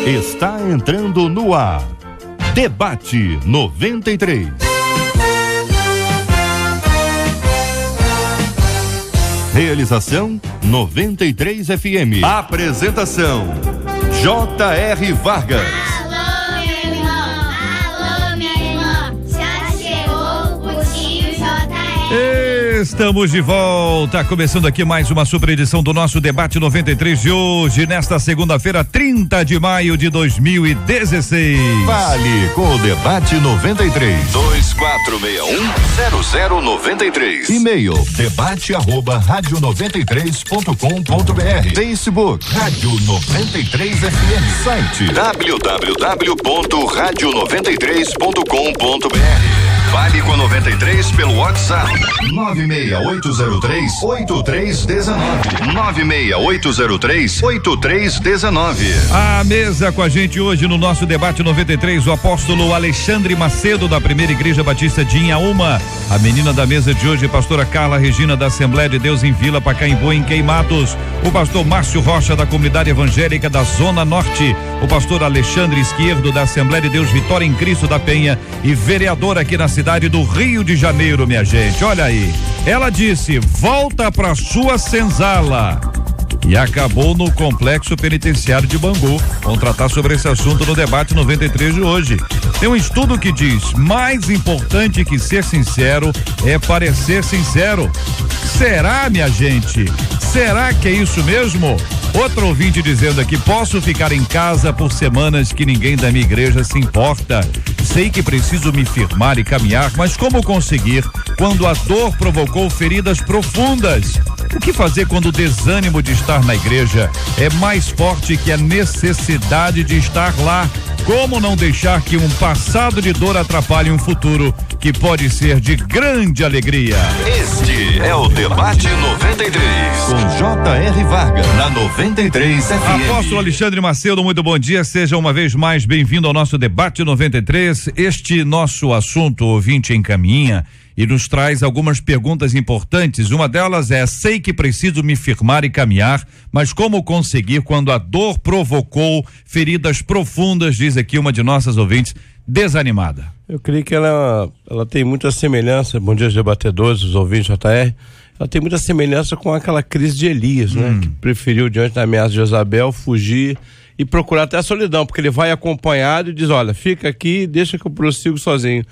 Está entrando no ar. Debate 93. Realização 93 FM. Apresentação J.R. Vargas. Alô, meu irmão. Alô, minha irmã. Já chegou o tio J.R. Estamos de volta, começando aqui mais uma super edição do nosso Debate 93 de hoje, nesta segunda-feira, 30 de maio de 2016. Fale com o Debate 93. 2461-0093. E-mail debate@radio93.com.br. Facebook Rádio 93 FM. Site www.radio93.com.br. Fale com a 93 pelo WhatsApp 96803-8319. 96803-8319. A mesa com a gente hoje no nosso Debate 93, o apóstolo Alexandre Macedo, da Primeira Igreja Batista de Inhaúma. A menina da mesa de hoje, pastora Carla Regina, da Assembleia de Deus em Vila Pacaembu, em Queimados. O pastor Márcio Rocha, da Comunidade Evangélica da Zona Norte. O pastor Alexandre Esquerdo, da Assembleia de Deus Vitória em Cristo da Penha e vereador aqui na cidade do Rio de Janeiro, minha gente. Olha aí, ela disse: volta pra sua senzala. E acabou no complexo penitenciário de Bangu. Vamos tratar sobre esse assunto no Debate 93 de hoje. Tem um estudo que diz: mais importante que ser sincero é parecer sincero. Será, minha gente? Será que é isso mesmo? Outro ouvinte dizendo aqui: posso ficar em casa por semanas que ninguém da minha igreja se importa. Sei que preciso me firmar e caminhar, mas como conseguir quando a dor provocou feridas profundas? O que fazer quando o desânimo de estar na igreja é mais forte que a necessidade de estar lá? Como não deixar que um passado de dor atrapalhe um futuro que pode ser de grande alegria? Este é o Debate 93 com J.R. Vargas na 93 FM. Apóstolo Alexandre Macedo, muito bom dia, seja uma vez mais bem-vindo ao nosso Debate 93. Este nosso assunto, o ouvinte encaminha e nos traz algumas perguntas importantes. Uma delas é: sei que preciso me firmar e caminhar, mas como conseguir quando a dor provocou feridas profundas? Diz aqui uma de nossas ouvintes, desanimada. Eu creio que ela tem muita semelhança, bom dia, os debatedores, os ouvintes JR, ela tem muita semelhança com aquela crise de Elias, né? Que preferiu, diante da ameaça de Jezabel, fugir e procurar até a solidão, porque ele vai acompanhado e diz: olha, fica aqui, deixa que eu prossigo sozinho.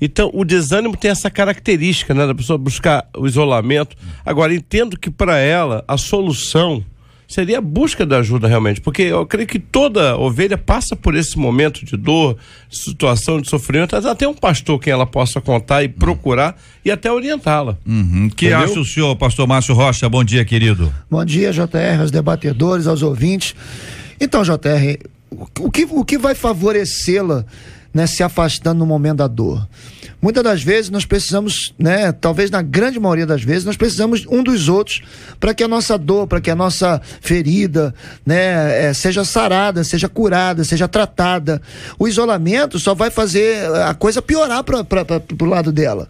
Então, o desânimo tem essa característica, né, da pessoa buscar o isolamento. Agora, entendo que para ela a solução seria a busca da ajuda realmente, porque eu creio que toda ovelha passa por esse momento de dor, situação de sofrimento. Ela tem um pastor quem ela possa contar e procurar e até orientá-la. Que acha o senhor, pastor Márcio Rocha? Bom dia, querido. Bom dia, JR, aos debatedores, aos ouvintes. Então, JR, o que vai favorecê-la, né, se afastando no momento da dor? Muitas das vezes nós precisamos, né, talvez na grande maioria das vezes, nós precisamos um dos outros para que a nossa dor, para que a nossa ferida, né, seja sarada, seja curada, seja tratada. O isolamento só vai fazer a coisa piorar pro lado dela.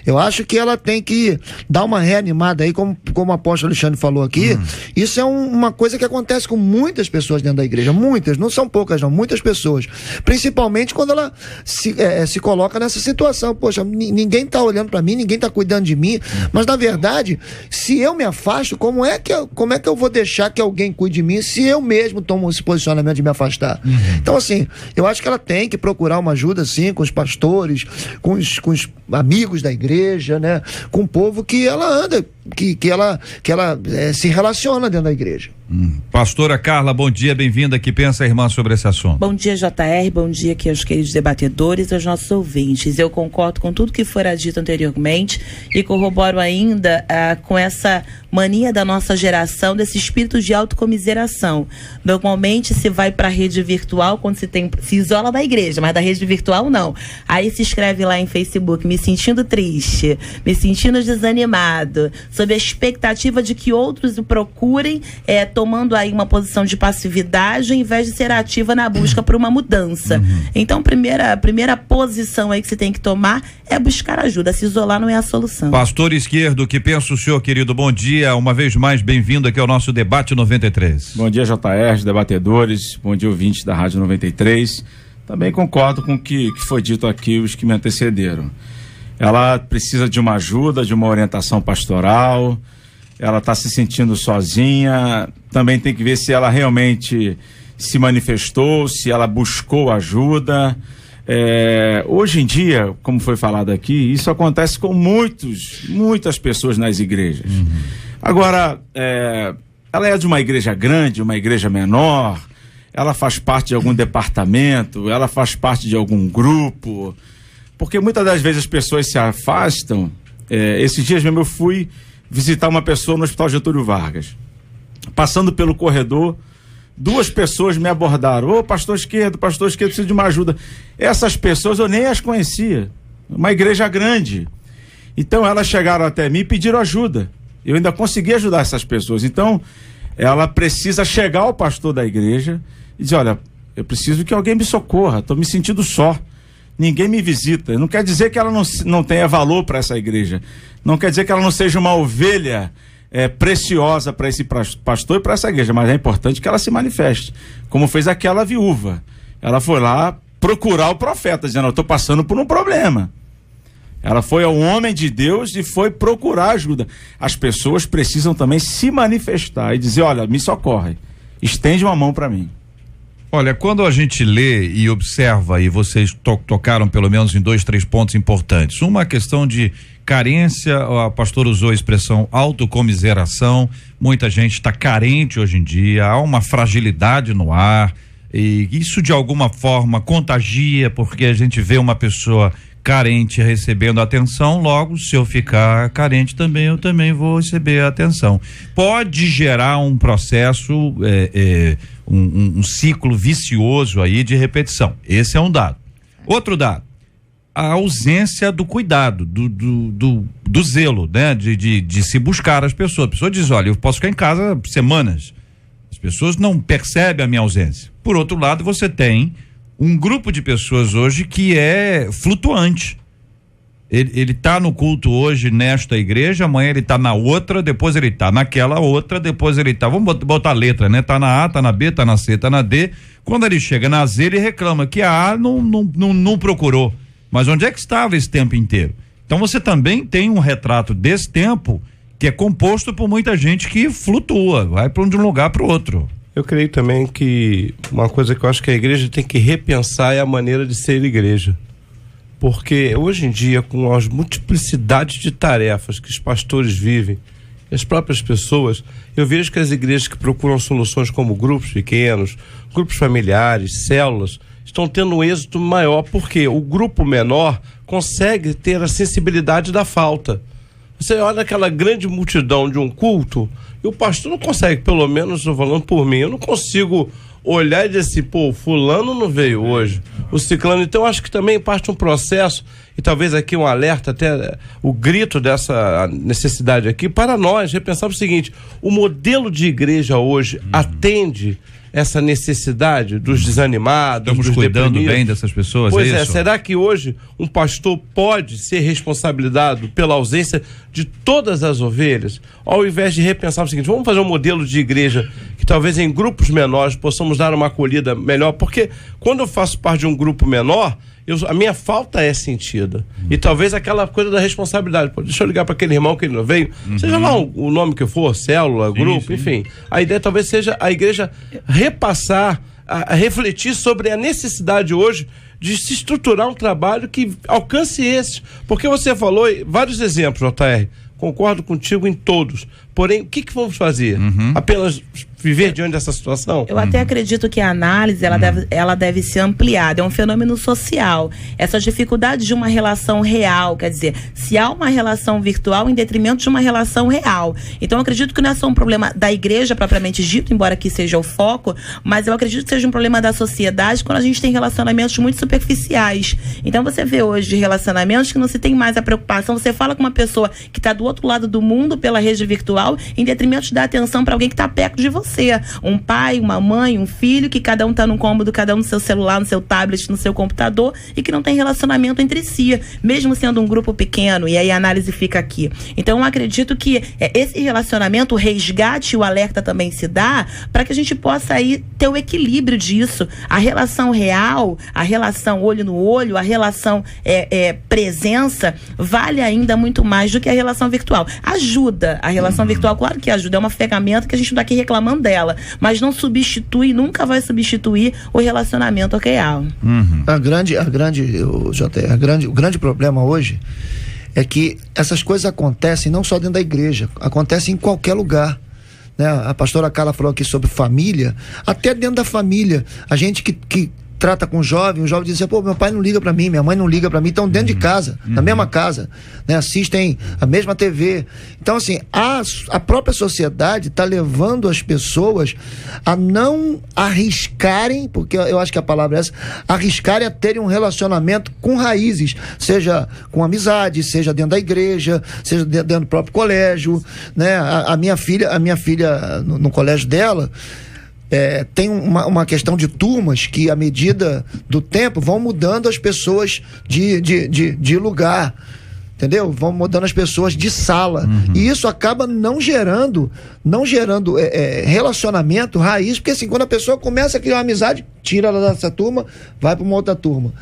Eu acho que ela tem que dar uma reanimada aí, como o apóstolo Alexandre falou aqui. Isso é uma coisa que acontece com muitas pessoas dentro da igreja, muitas, não são poucas não, muitas pessoas, principalmente quando ela se coloca nessa situação. Poxa, ninguém tá olhando para mim, ninguém tá cuidando de mim, mas na verdade, se eu me afasto, como é que eu vou deixar que alguém cuide de mim se eu mesmo tomo esse posicionamento de me afastar? Então, assim, eu acho que ela tem que procurar uma ajuda, sim, com os pastores, com os amigos da igreja, né, com o povo que ela anda, que ela se relaciona dentro da igreja. Pastora Carla, bom dia, bem-vinda. Que pensa a irmã sobre esse assunto? Bom dia, JR, bom dia aqui aos queridos debatedores e aos nossos ouvintes. Eu concordo com tudo que fora dito anteriormente e corroboro ainda com essa mania da nossa geração desse espírito de autocomiseração. Normalmente se vai para a rede virtual quando se isola da igreja, mas da rede virtual não. Aí se escreve lá em Facebook: me sentindo triste, me sentindo desanimado, sob a expectativa de que outros o procurem, tomando aí uma posição de passividade ao invés de ser ativa na busca por uma mudança. Então, a primeira posição aí que você tem que tomar é buscar ajuda. Se isolar não é a solução. Pastor Esquerdo, que pensa o senhor, querido? Bom dia. dia, uma vez mais bem-vindo aqui ao nosso Debate 93. Bom dia, JR, debatedores, bom dia, ouvintes da Rádio 93. Também concordo com o que foi dito aqui, os que me antecederam. Ela precisa de uma ajuda, de uma orientação pastoral, ela está se sentindo sozinha, também tem que ver se ela realmente se manifestou, se ela buscou ajuda. Hoje em dia, como foi falado aqui, isso acontece com muitas pessoas nas igrejas. Agora, ela é de uma igreja grande, uma igreja menor, ela faz parte de algum departamento, ela faz parte de algum grupo, porque muitas das vezes as pessoas se afastam. Esses dias mesmo eu fui visitar uma pessoa no Hospital Getúlio Vargas. Passando pelo corredor, 2 pessoas me abordaram. Ô, pastor esquerdo, preciso de uma ajuda. Essas pessoas eu nem as conhecia. Uma igreja grande. Então elas chegaram até mim e pediram ajuda. Eu ainda consegui ajudar essas pessoas. Então ela precisa chegar ao pastor da igreja e dizer: olha, eu preciso que alguém me socorra, estou me sentindo só. Ninguém me visita. Não quer dizer que ela não tenha valor para essa igreja. Não quer dizer que ela não seja uma ovelha preciosa para esse pastor e para essa igreja, mas é importante que ela se manifeste, como fez aquela viúva. Ela foi lá procurar o profeta, dizendo: eu estou passando por um problema. Ela foi ao homem de Deus e foi procurar ajuda. As pessoas precisam também se manifestar e dizer: olha, me socorre, estende uma mão para mim. Olha, quando a gente lê e observa, e vocês tocaram pelo menos em 2, 3 pontos importantes. Uma questão de carência, a pastora usou a expressão autocomiseração, muita gente está carente hoje em dia, há uma fragilidade no ar, e isso de alguma forma contagia, porque a gente vê uma pessoa carente recebendo atenção, logo se eu ficar carente também, eu também vou receber atenção. Pode gerar um processo, um ciclo vicioso aí de repetição. Esse é um dado. Outro dado: a ausência do cuidado, do zelo, né? De se buscar as pessoas. A pessoa diz: olha, eu posso ficar em casa semanas. As pessoas não percebem a minha ausência. Por outro lado, você tem um grupo de pessoas hoje que é flutuante. Ele tá no culto hoje nesta igreja, amanhã ele tá na outra, depois ele tá naquela outra, depois ele tá, vamos botar a letra, né? Tá na A, tá na B, tá na C, tá na D. Quando ele chega na Z, ele reclama que a A não procurou. Mas onde é que estava esse tempo inteiro? Então você também tem um retrato desse tempo que é composto por muita gente que flutua, vai de um lugar para o outro. Eu creio também que uma coisa que eu acho que a igreja tem que repensar é a maneira de ser igreja. Porque hoje em dia, com as multiplicidades de tarefas que os pastores vivem, as próprias pessoas, eu vejo que as igrejas que procuram soluções como grupos pequenos, grupos familiares, células, estão tendo um êxito maior, porque o grupo menor consegue ter a sensibilidade da falta. Você olha aquela grande multidão de um culto e o pastor não consegue, pelo menos estou falando por mim, eu não consigo olhar e dizer assim: pô, fulano não veio hoje, o ciclano. Então eu acho que também parte um processo, e talvez aqui um alerta, até o grito dessa necessidade aqui, para nós repensar o seguinte: o modelo de igreja hoje atende essa necessidade dos desanimados, estamos dos cuidando deprimidos? Bem dessas pessoas? Pois isso? Será que hoje um pastor pode ser responsabilizado pela ausência de todas as ovelhas? Ao invés de repensar o seguinte: vamos fazer um modelo de igreja que talvez em grupos menores possamos dar uma acolhida melhor, porque quando eu faço parte de um grupo menor, a minha falta é sentida. E talvez aquela coisa da responsabilidade. Pô, deixa eu ligar para aquele irmão que ele não veio. Seja lá o nome que for, célula, grupo, enfim. A ideia talvez seja a igreja repassar, a refletir sobre a necessidade hoje de se estruturar um trabalho que alcance esses. Porque você falou vários exemplos, JR. Concordo contigo em todos. Porém, o que vamos fazer? Apenas viver diante dessa situação? Eu até acredito que a análise ela deve ser ampliada. É um fenômeno social. Essas dificuldades de uma relação real, quer dizer, se há uma relação virtual em detrimento de uma relação real. Então eu acredito que não é só um problema da igreja propriamente dito, embora aqui seja o foco, mas eu acredito que seja um problema da sociedade quando a gente tem relacionamentos muito superficiais. Então você vê hoje relacionamentos que não se tem mais a preocupação. Você fala com uma pessoa que está do outro lado do mundo pela rede virtual, virtual, em detrimento de dar atenção para alguém que está perto de você. Um pai, uma mãe, um filho, que cada um está num cômodo, cada um no seu celular, no seu tablet, no seu computador, e que não tem relacionamento entre si, mesmo sendo um grupo pequeno, e aí a análise fica aqui. Então eu acredito que esse relacionamento, o resgate e o alerta também se dá para que a gente possa aí ter o equilíbrio disso, a relação real, a relação olho no olho, a relação presença, vale ainda muito mais do que a relação virtual. Ajuda, a relação virtual, claro que ajuda, é uma ferramenta que a gente não está aqui reclamando dela, mas não substitui, nunca vai substituir o relacionamento real. O grande problema hoje é que essas coisas acontecem não só dentro da igreja, acontecem em qualquer lugar, né? A pastora Carla falou aqui sobre família, até dentro da família, a gente que trata com o jovem diz assim, pô, meu pai não liga pra mim, minha mãe não liga pra mim, estão dentro de casa, na mesma casa, né? Assistem a mesma TV. Então, assim, a própria sociedade está levando as pessoas a não arriscarem, porque eu acho que a palavra é essa, arriscarem a terem um relacionamento com raízes, seja com amizade, seja dentro da igreja, seja dentro do próprio colégio, né? A minha filha no colégio dela, tem uma questão de turmas que, à medida do tempo, vão mudando as pessoas de lugar, entendeu? Vão mudando as pessoas de sala. E isso acaba não gerando relacionamento, raiz, porque assim, quando a pessoa começa a criar uma amizade, tira ela dessa turma, vai para uma outra turma.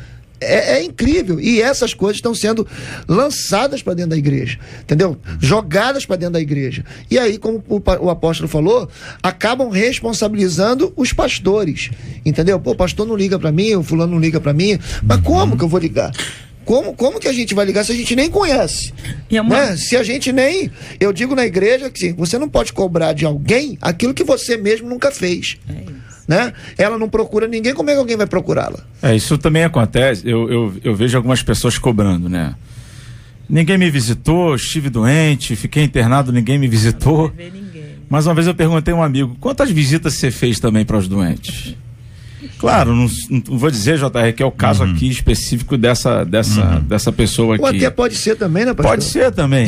É incrível, e essas coisas estão sendo lançadas para dentro da igreja, entendeu? Jogadas para dentro da igreja, e aí, como o apóstolo falou, acabam responsabilizando os pastores, entendeu? Pô, o pastor não liga para mim, o fulano não liga para mim, mas como que eu vou ligar? Como que a gente vai ligar se a gente nem conhece? Né? Se a gente nem... Eu digo na igreja que assim, você não pode cobrar de alguém aquilo que você mesmo nunca fez. Né? Ela não procura ninguém, como é que alguém vai procurá-la? Isso também acontece. Eu vejo algumas pessoas cobrando, né? Ninguém me visitou, estive doente, fiquei internado, ninguém me visitou. Não ninguém. Mas uma vez eu perguntei a um amigo, quantas visitas você fez também para os doentes? Claro, não vou dizer, JR, que é o caso aqui específico dessa pessoa aqui. Ou até pode ser também, né, pastor? Pode ser também.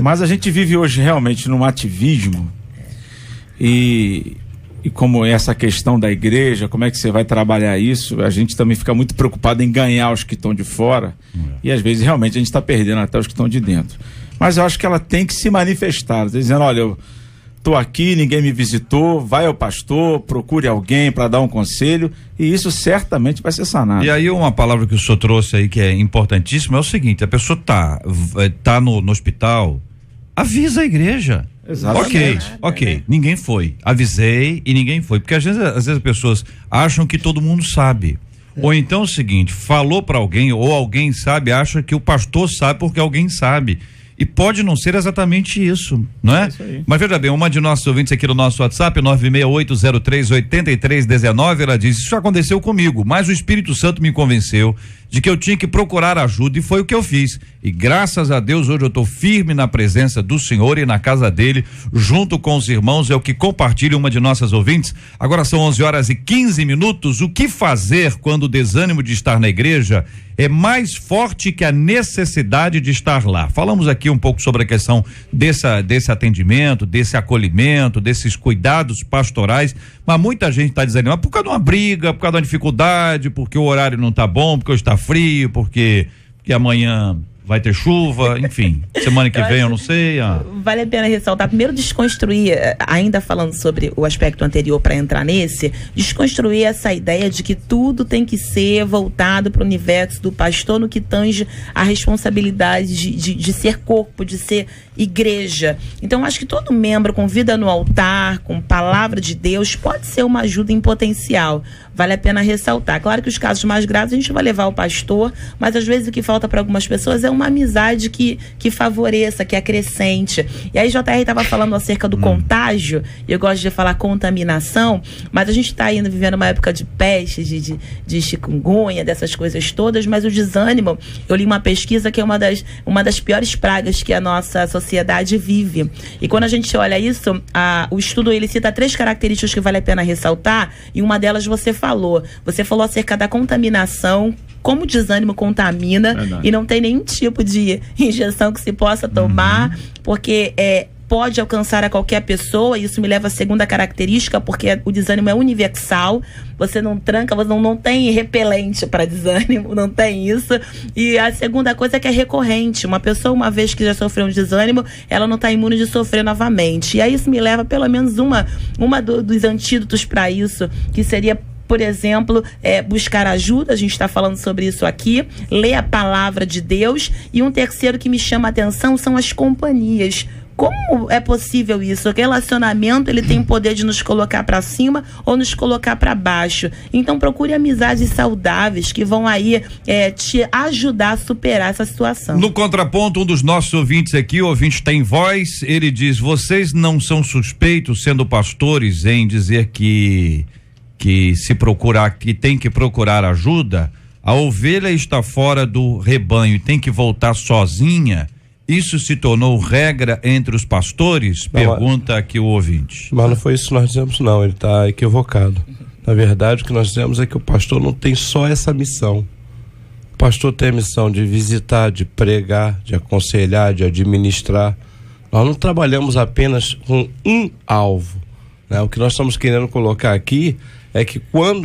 Mas a gente vive hoje realmente num ativismo e como essa questão da igreja, como é que você vai trabalhar isso, a gente também fica muito preocupado em ganhar os que estão de fora e às vezes realmente a gente está perdendo até os que estão de dentro. Mas eu acho que ela tem que se manifestar, dizendo, olha, eu estou aqui, ninguém me visitou, vai ao pastor, procure alguém para dar um conselho, e isso certamente vai ser sanado. E aí uma palavra que o senhor trouxe aí que é importantíssima é o seguinte, a pessoa tá no hospital, avisa a igreja. Exatamente. Ok, ninguém foi, avisei e ninguém foi, porque às vezes as pessoas acham que todo mundo sabe, ou então é o seguinte, falou para alguém, ou alguém sabe, acha que o pastor sabe porque alguém sabe. E pode não ser exatamente isso, não é? Isso aí. Mas veja bem, uma de nossos ouvintes aqui no nosso WhatsApp, 968038319, ela diz, isso aconteceu comigo, mas o Espírito Santo me convenceu de que eu tinha que procurar ajuda e foi o que eu fiz. E graças a Deus hoje eu estou firme na presença do Senhor e na casa dele, junto com os irmãos, é o que compartilha uma de nossas ouvintes. Agora são 11h15. O que fazer quando o desânimo de estar na igreja é mais forte que a necessidade de estar lá? Falamos aqui um pouco sobre a questão desse atendimento, desse acolhimento, desses cuidados pastorais, mas muita gente está desanimada por causa de uma briga, por causa de uma dificuldade, porque o horário não está bom, porque hoje está frio, porque amanhã vai ter chuva, enfim, semana que vem eu não sei. Vale a pena ressaltar, primeiro desconstruir, ainda falando sobre o aspecto anterior para entrar nesse, desconstruir essa ideia de que tudo tem que ser voltado para o universo do pastor no que tange a responsabilidade de ser corpo, de ser igreja. Então acho que todo membro com vida no altar, com palavra de Deus, pode ser uma ajuda em potencial. Vale a pena ressaltar. Claro que os casos mais graves a gente vai levar o pastor, mas às vezes o que falta para algumas pessoas é uma amizade que favoreça, que acrescente. E aí JR estava falando acerca do contágio, e eu gosto de falar contaminação, mas a gente está ainda vivendo uma época de peste, de chikungunya, dessas coisas todas, mas o desânimo, eu li uma pesquisa que é uma das piores pragas que a nossa sociedade vive. E quando a gente olha isso, o estudo ele cita 3 características que vale a pena ressaltar, e uma delas você falou acerca da contaminação, como o desânimo contamina. Verdade. E não tem nenhum tipo de injeção que se possa tomar, porque pode alcançar a qualquer pessoa. Isso me leva à segunda característica, porque o desânimo é universal. Você não tranca, você não tem repelente para desânimo, não tem isso. E a segunda coisa é que é recorrente. Uma pessoa, uma vez que já sofreu um desânimo, ela não está imune de sofrer novamente. E aí isso me leva pelo menos dos antídotos para isso, que seria, por exemplo, buscar ajuda. A gente está falando sobre isso aqui, ler a palavra de Deus. E um terceiro que me chama a atenção são as companhias. Como é possível isso? O relacionamento, ele tem o poder de nos colocar para cima ou nos colocar para baixo. Então procure amizades saudáveis que vão aí te ajudar a superar essa situação. No contraponto, um dos nossos ouvintes aqui, o ouvinte tem voz, ele diz: vocês não são suspeitos, sendo pastores, em dizer que tem que procurar ajuda? A ovelha está fora do rebanho e tem que voltar sozinha. Isso se tornou regra entre os pastores? Pergunta aqui o ouvinte. Mas não foi isso que nós dizemos, não. Ele está equivocado. Na verdade, o que nós dizemos é que o pastor não tem só essa missão. O pastor tem a missão de visitar, de pregar, de aconselhar, de administrar. Nós não trabalhamos apenas com um alvo, né? O que nós estamos querendo colocar aqui é que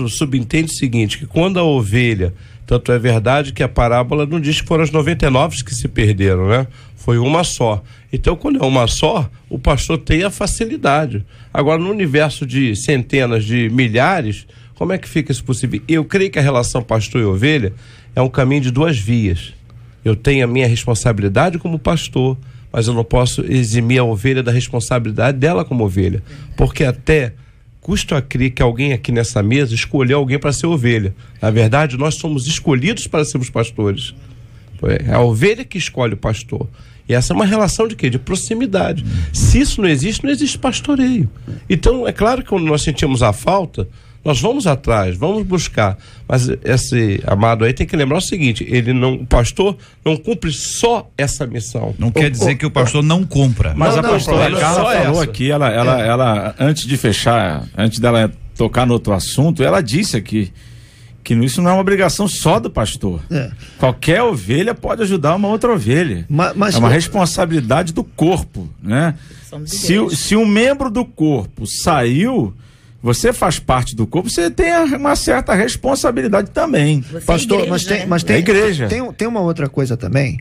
subentende o seguinte, que quando a ovelha, tanto é verdade que a parábola não diz que foram as 99 que se perderam, né? Foi uma só. Então, quando é uma só, o pastor tem a facilidade. Agora, no universo de centenas, de milhares, como é que fica isso possível? Eu creio que a relação pastor e ovelha é um caminho de duas vias. Eu tenho a minha responsabilidade como pastor, mas eu não posso eximir a ovelha da responsabilidade dela como ovelha. Porque até custa a crer que alguém aqui nessa mesa escolheu alguém para ser ovelha. Na verdade, nós somos escolhidos para sermos pastores. É a ovelha que escolhe o pastor. E essa é uma relação de quê? De proximidade. Se isso não existe pastoreio. Então, é claro que quando nós sentimos a falta, nós vamos atrás, vamos buscar. Mas esse amado aí tem que lembrar o seguinte: o pastor não cumpre só essa missão. Não quer dizer que o pastor não cumpra. Mas a pastora Carla falou essa. Aqui, ela, antes de fechar, antes dela tocar no outro assunto, ela disse aqui que isso não é uma obrigação só do pastor. Qualquer ovelha pode ajudar uma outra ovelha. Mas é uma responsabilidade do corpo, né? Se um membro do corpo saiu, você faz parte do corpo, você tem uma certa responsabilidade também. Pastor, igreja, mas tem igreja. Tem uma outra coisa também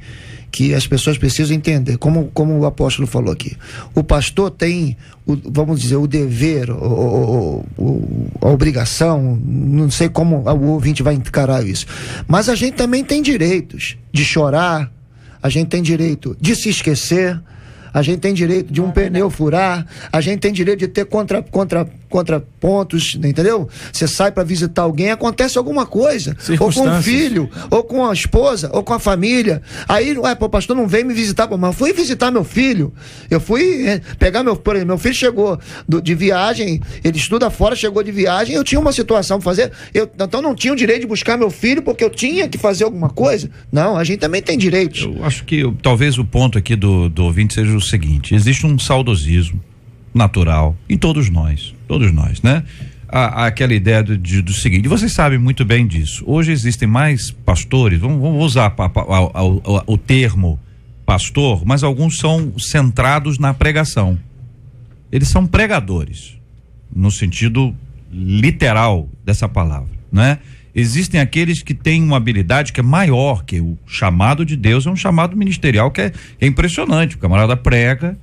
que as pessoas precisam entender, como o apóstolo falou aqui. O pastor tem, vamos dizer, o dever, a obrigação, não sei como o ouvinte vai encarar isso, mas a gente também tem direitos de chorar, a gente tem direito de se esquecer, a gente tem direito de um pneu furar, a gente tem direito de ter contrapontos, entendeu? Você sai para visitar alguém, acontece alguma coisa, ou com o filho, ou com a esposa, ou com a família. Aí, o pastor não veio me visitar, mas eu fui visitar meu filho. Eu fui pegar por exemplo, meu filho chegou de viagem, ele estuda fora, chegou de viagem, eu tinha uma situação para fazer, então não tinha o direito de buscar meu filho porque eu tinha que fazer alguma coisa. Não, a gente também tem direitos. Eu acho que talvez o ponto aqui do ouvinte seja o seguinte: existe um saudosismo natural em todos nós, né? Aquela ideia do seguinte, vocês sabem muito bem disso, hoje existem mais pastores, vamos usar o termo pastor, mas alguns são centrados na pregação, eles são pregadores, no sentido literal dessa palavra, né? Existem aqueles que têm uma habilidade que é maior, que o chamado de Deus é um chamado ministerial que é impressionante, o camarada prega,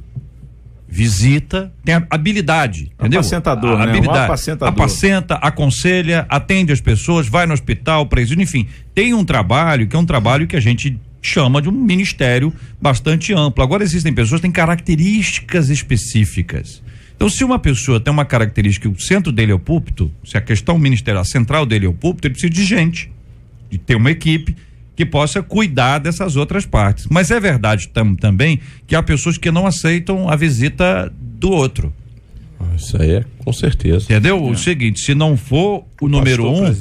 visita, tem a habilidade, entendeu? Apacentador, né? Habilidade. Apacenta, aconselha, atende as pessoas, vai no hospital, presídio, enfim, tem um trabalho que é um trabalho que a gente chama de um ministério bastante amplo. Agora existem pessoas que têm características específicas. Então, se uma pessoa tem uma característica, o centro dele é o púlpito, se a questão ministerial central dele é o púlpito, ele precisa de gente, de ter uma equipe que possa cuidar dessas outras partes. Mas é verdade também que há pessoas que não aceitam a visita do outro. Isso aí é com certeza. Entendeu? O seguinte, se não for o número 1,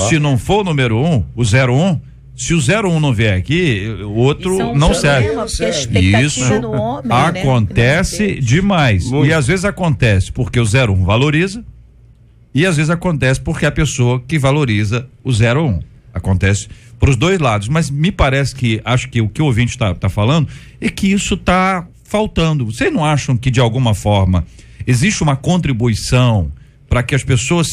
se não for o número 1, o 01, se o 01 não vier aqui, o outro não serve. Isso acontece demais. Muito. E às vezes acontece porque o 01 valoriza, e às vezes acontece porque a pessoa que valoriza o 01. Acontece para os dois lados, mas me parece que, acho que o que o ouvinte está falando é que isso está faltando. Vocês não acham que de alguma forma existe uma contribuição para que as pessoas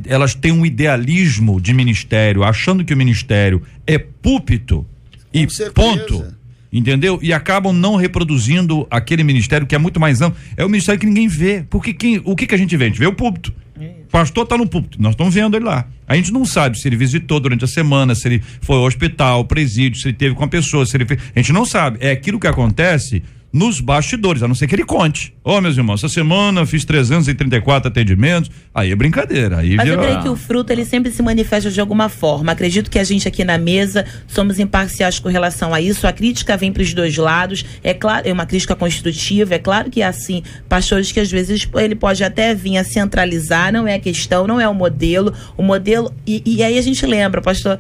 elas tenham um idealismo de ministério, achando que o ministério é púlpito e ponto, entendeu? E acabam não reproduzindo aquele ministério que é muito mais amplo, é o ministério que ninguém vê, porque o que a gente vê? A gente vê o púlpito. O pastor está no púlpito, nós estamos vendo ele lá. A gente não sabe se ele visitou durante a semana, se ele foi ao hospital, presídio, se ele teve com a pessoa, se ele fez. A gente não sabe. É aquilo que acontece nos bastidores, a não ser que ele conte. Meus irmãos, essa semana fiz 334 atendimentos, aí é brincadeira. Mas eu creio que o fruto, ele sempre se manifesta de alguma forma. Acredito que a gente aqui na mesa somos imparciais com relação a isso. A crítica vem para os dois lados, é claro, é uma crítica construtiva, é claro que é assim, pastores que às vezes ele pode até vir a centralizar, não é a questão, não é o modelo, e aí a gente lembra, o pastor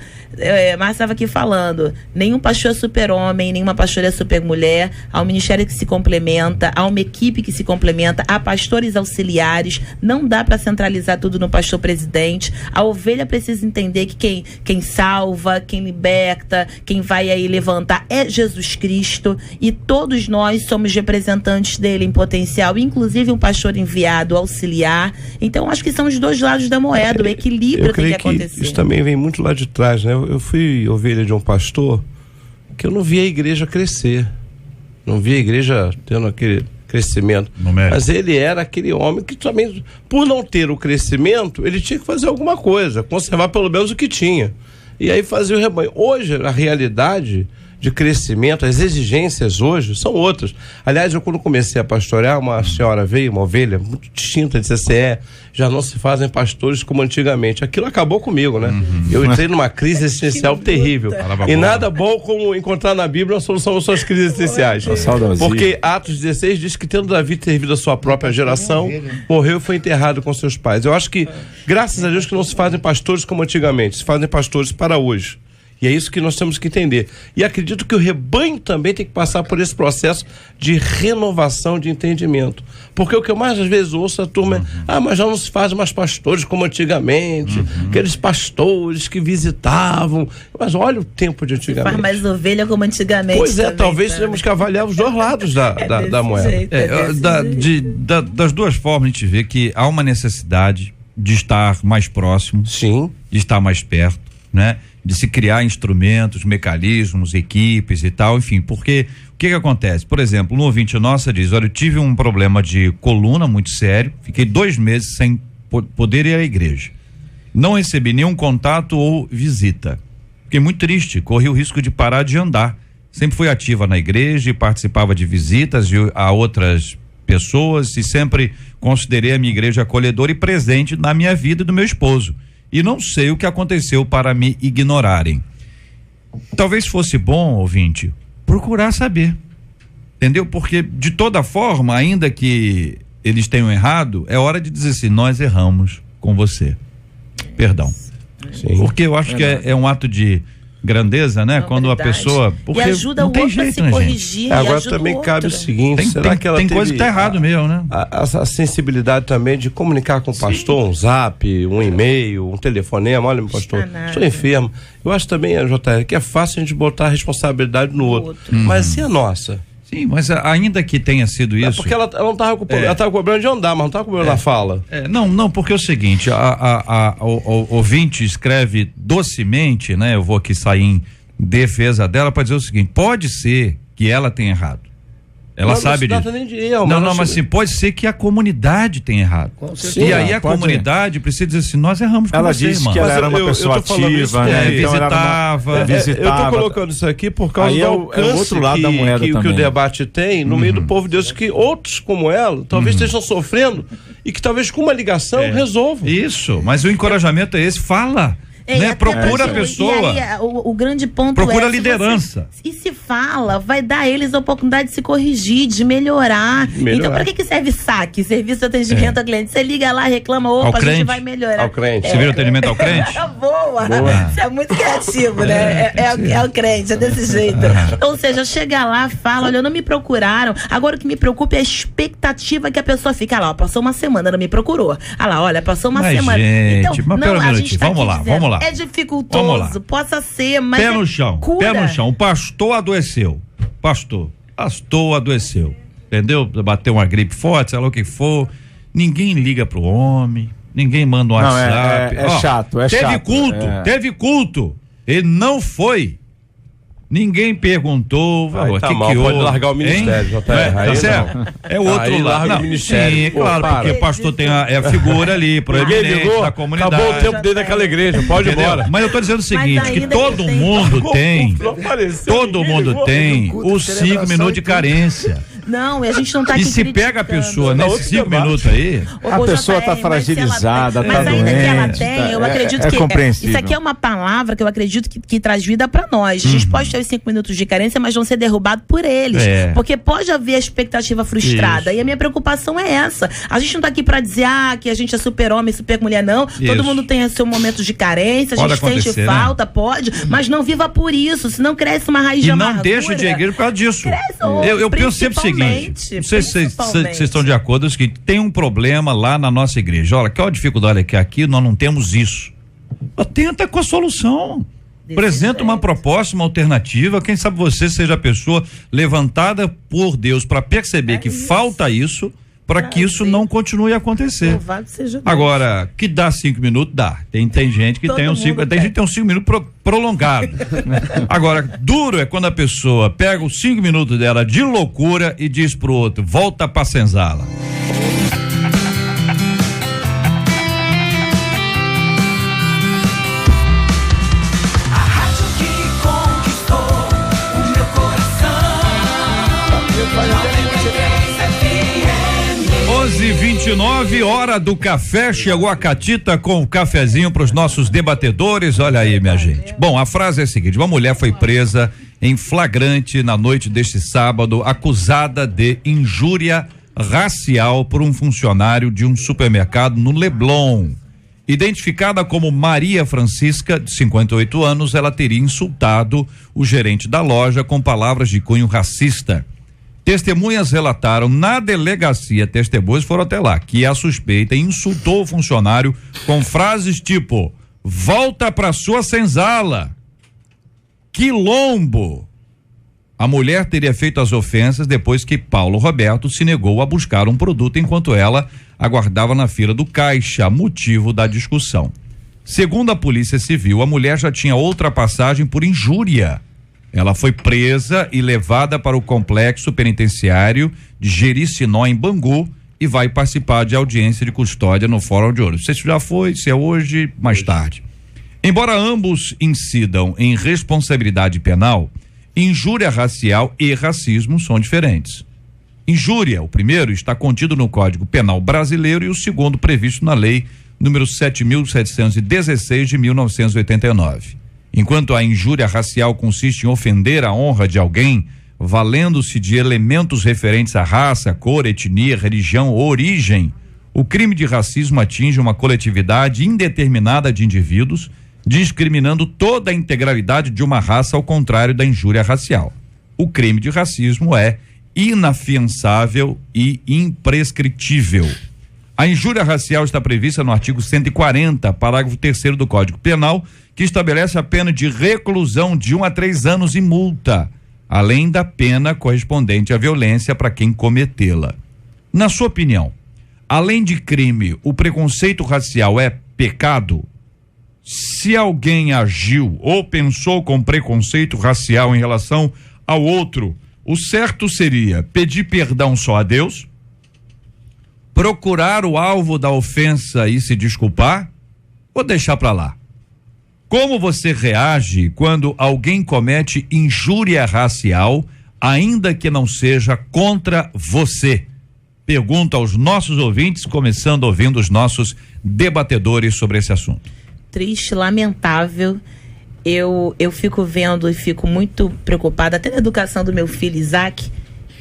Márcio estava aqui falando, nenhum pastor é super-homem, nenhuma pastora é super-mulher, há um ministério que se complementa, há uma equipe que se complementa, há pastores auxiliares, não dá para centralizar tudo no pastor presidente. A ovelha precisa entender que quem salva, quem liberta, quem vai aí levantar é Jesus Cristo, e todos nós somos representantes dele em potencial, inclusive um pastor enviado, auxiliar. Então acho que são os dois lados da moeda, o equilíbrio tem que acontecer. Isso também vem muito lá de trás, né? Eu fui ovelha de um pastor que eu não via a igreja crescer. Não via a igreja tendo aquele crescimento. Mas ele era aquele homem que também, por não ter o crescimento, ele tinha que fazer alguma coisa, conservar pelo menos o que tinha. E aí fazia o rebanho. Hoje, a realidade de crescimento, as exigências hoje são outras. Aliás, eu quando comecei a pastorear, uma senhora veio, uma ovelha muito distinta, disse assim, já não se fazem pastores como antigamente. Aquilo acabou comigo, né? Eu entrei numa crise existencial terrível. E nada bom como encontrar na Bíblia uma solução às suas crises existenciais. Porque Atos 16 diz que tendo Davi servido a sua própria geração, morreu e foi enterrado com seus pais. Eu acho que, graças a Deus, que não se fazem pastores como antigamente, se fazem pastores para hoje. E é isso que nós temos que entender. E acredito que o rebanho também tem que passar por esse processo de renovação de entendimento. Porque o que eu mais às vezes ouço a turma é, mas já não se faz mais pastores como antigamente, aqueles pastores que visitavam. Mas olha o tempo de antigamente. Faz mais ovelha como antigamente. Pois é, talvez temos que avaliar os dois lados da moeda. Das duas formas a gente vê que há uma necessidade de estar mais próximo. Sim. De estar mais perto, né? De se criar instrumentos, mecanismos, equipes e tal, enfim, porque o que acontece? Por exemplo, um ouvinte nossa diz, olha, eu tive um problema de coluna muito sério, fiquei 2 meses sem poder ir à igreja, não recebi nenhum contato ou visita, fiquei muito triste, corri o risco de parar de andar, sempre fui ativa na igreja e participava de visitas a outras pessoas e sempre considerei a minha igreja acolhedora e presente na minha vida e do meu esposo. E não sei o que aconteceu para me ignorarem. Talvez fosse bom, ouvinte, procurar saber. Entendeu? Porque, de toda forma, ainda que eles tenham errado, é hora de dizer assim, nós erramos com você. Perdão. Sim. Porque eu acho que é um ato de grandeza, né? Quando a pessoa... Porque e ajuda o outro a se corrigir. Agora também cabe o seguinte, será que ela tem coisa que tá errado mesmo, né? A sensibilidade também de comunicar com o pastor, um zap, um e-mail, um telefonema, olha, meu pastor, estou enfermo. Eu acho também, JR, que é fácil a gente botar a responsabilidade no outro. Mas e a nossa? Sim, mas ainda que tenha sido isso... porque ela não estava com problema, ela estava com problema de andar, mas não estava com problema na fala. Não, porque é o seguinte, o ouvinte escreve docemente, né? Eu vou aqui sair em defesa dela para dizer o seguinte, pode ser que ela tenha errado. Ela sabe disso. Mas assim, pode ser que a comunidade tenha errado. E aí a comunidade precisa dizer assim, nós erramos com você, disse que ela era uma pessoa ativa, né? Visitava. Eu tô colocando isso aqui por causa do alcance outro lado da moeda que o debate tem no meio do povo de Deus, que outros como ela talvez estejam sofrendo e que talvez com uma ligação resolvam. Isso, mas o encorajamento é esse, fala. Né? Procura a pessoa. E aí, o grande ponto procura a liderança. E se fala, vai dar a eles a oportunidade de se corrigir, de melhorar. Então, para que serve SAC, Serviço de Atendimento ao Cliente? Você liga lá, reclama, opa, a gente vai melhorar. Ao crente. Serviço de atendimento ao crente? Boa. Você é muito criativo, né? É o crente, é desse jeito. Ou seja, chega lá, fala, olha, não me procuraram. Agora o que me preocupa é a expectativa que a pessoa fica lá, ó, passou uma semana, não me procurou. Ah lá, olha, passou uma semana. Gente, então, não, a gente tá vamos lá. É dificultoso, possa ser, mas pé no chão. O pastor adoeceu. Pastor, pastor adoeceu, entendeu? Bateu uma gripe forte, sei lá o que for, ninguém liga pro homem, ninguém manda um WhatsApp. É chato, é chato. Teve culto, ele não foi. Ninguém perguntou, pode largar o ministério, tá certo? É o outro lado. Larga o ministério. Sim, claro, porque o pastor tem a figura ali, proeminente da comunidade. Acabou o tempo dele naquela igreja, pode ir embora. Mas eu tô dizendo o seguinte, que todo mundo tem os 5 minutos de carência. Não, e a gente não tá aqui E se pega a pessoa nesses 5 minutos aí... A pessoa tá fragilizada, tá doente. Mas ainda que ela tem, eu acredito que... compreensível. Isso aqui é uma palavra que eu acredito que traz vida pra nós. A gente pode ter os 5 minutos de carência, mas não ser derrubado por eles. Porque pode haver a expectativa frustrada. Isso. E a minha preocupação é essa. A gente não tá aqui pra dizer que a gente é super-homem, super-mulher, não. Isso. Todo mundo tem seu momento de carência, a gente sente falta, pode, mas não viva por isso, senão cresce uma raiz de amargura. E não deixa de igreja por causa disso. Eu penso sempre o seguinte, não sei se vocês estão de acordo, é o seguinte, tem um problema lá na nossa igreja, olha, qual a dificuldade é que aqui nós não temos isso. Tenta com a solução. Apresenta uma proposta, uma alternativa, quem sabe você seja a pessoa levantada por Deus para perceber que falta isso, para que isso não continue a acontecer. Agora, que dá 5 minutos, dá. Tem gente que tem uns 5 minutos prolongados. Agora, duro é quando a pessoa pega os 5 minutos dela de loucura e diz pro outro, volta pra senzala. A rádio que conquistou o meu coração. 11h29, hora do café. Chegou a Catita com o cafezinho para os nossos debatedores. Olha aí, minha gente. Bom, a frase é a seguinte: uma mulher foi presa em flagrante na noite deste sábado, acusada de injúria racial por um funcionário de um supermercado no Leblon. Identificada como Maria Francisca, de 58 anos, ela teria insultado o gerente da loja com palavras de cunho racista. Testemunhas relataram na delegacia, testemunhas foram até lá, que a suspeita insultou o funcionário com frases tipo: volta pra sua senzala, quilombo. A mulher teria feito as ofensas depois que Paulo Roberto se negou a buscar um produto enquanto ela aguardava na fila do caixa, motivo da discussão. Segundo a Polícia Civil, a mulher já tinha outra passagem por injúria. Ela foi presa e levada para o complexo penitenciário de Jericinó, em Bangu, e vai participar de audiência de custódia no Fórum de Ouro. Não sei se já foi, se é hoje, mais tarde. Embora ambos incidam em responsabilidade penal, injúria racial e racismo são diferentes. Injúria, o primeiro, está contido no Código Penal brasileiro e o segundo previsto na Lei número 7.716 de 1989. Enquanto a injúria racial consiste em ofender a honra de alguém, valendo-se de elementos referentes à raça, cor, etnia, religião ou origem, o crime de racismo atinge uma coletividade indeterminada de indivíduos, discriminando toda a integralidade de uma raça, ao contrário da injúria racial. O crime de racismo é inafiançável e imprescritível. A injúria racial está prevista no artigo 140, parágrafo 3º do Código Penal, que estabelece a pena de reclusão de 1 a 3 anos e multa, além da pena correspondente à violência para quem cometê-la. Na sua opinião, além de crime, o preconceito racial é pecado? Se alguém agiu ou pensou com preconceito racial em relação ao outro, o certo seria pedir perdão só a Deus, procurar o alvo da ofensa e se desculpar, ou deixar para lá? Como você reage quando alguém comete injúria racial, ainda que não seja contra você? Pergunta aos nossos ouvintes, começando ouvindo os nossos debatedores sobre esse assunto. Triste, lamentável. Eu fico vendo e fico muito preocupada, até na educação do meu filho Isaac.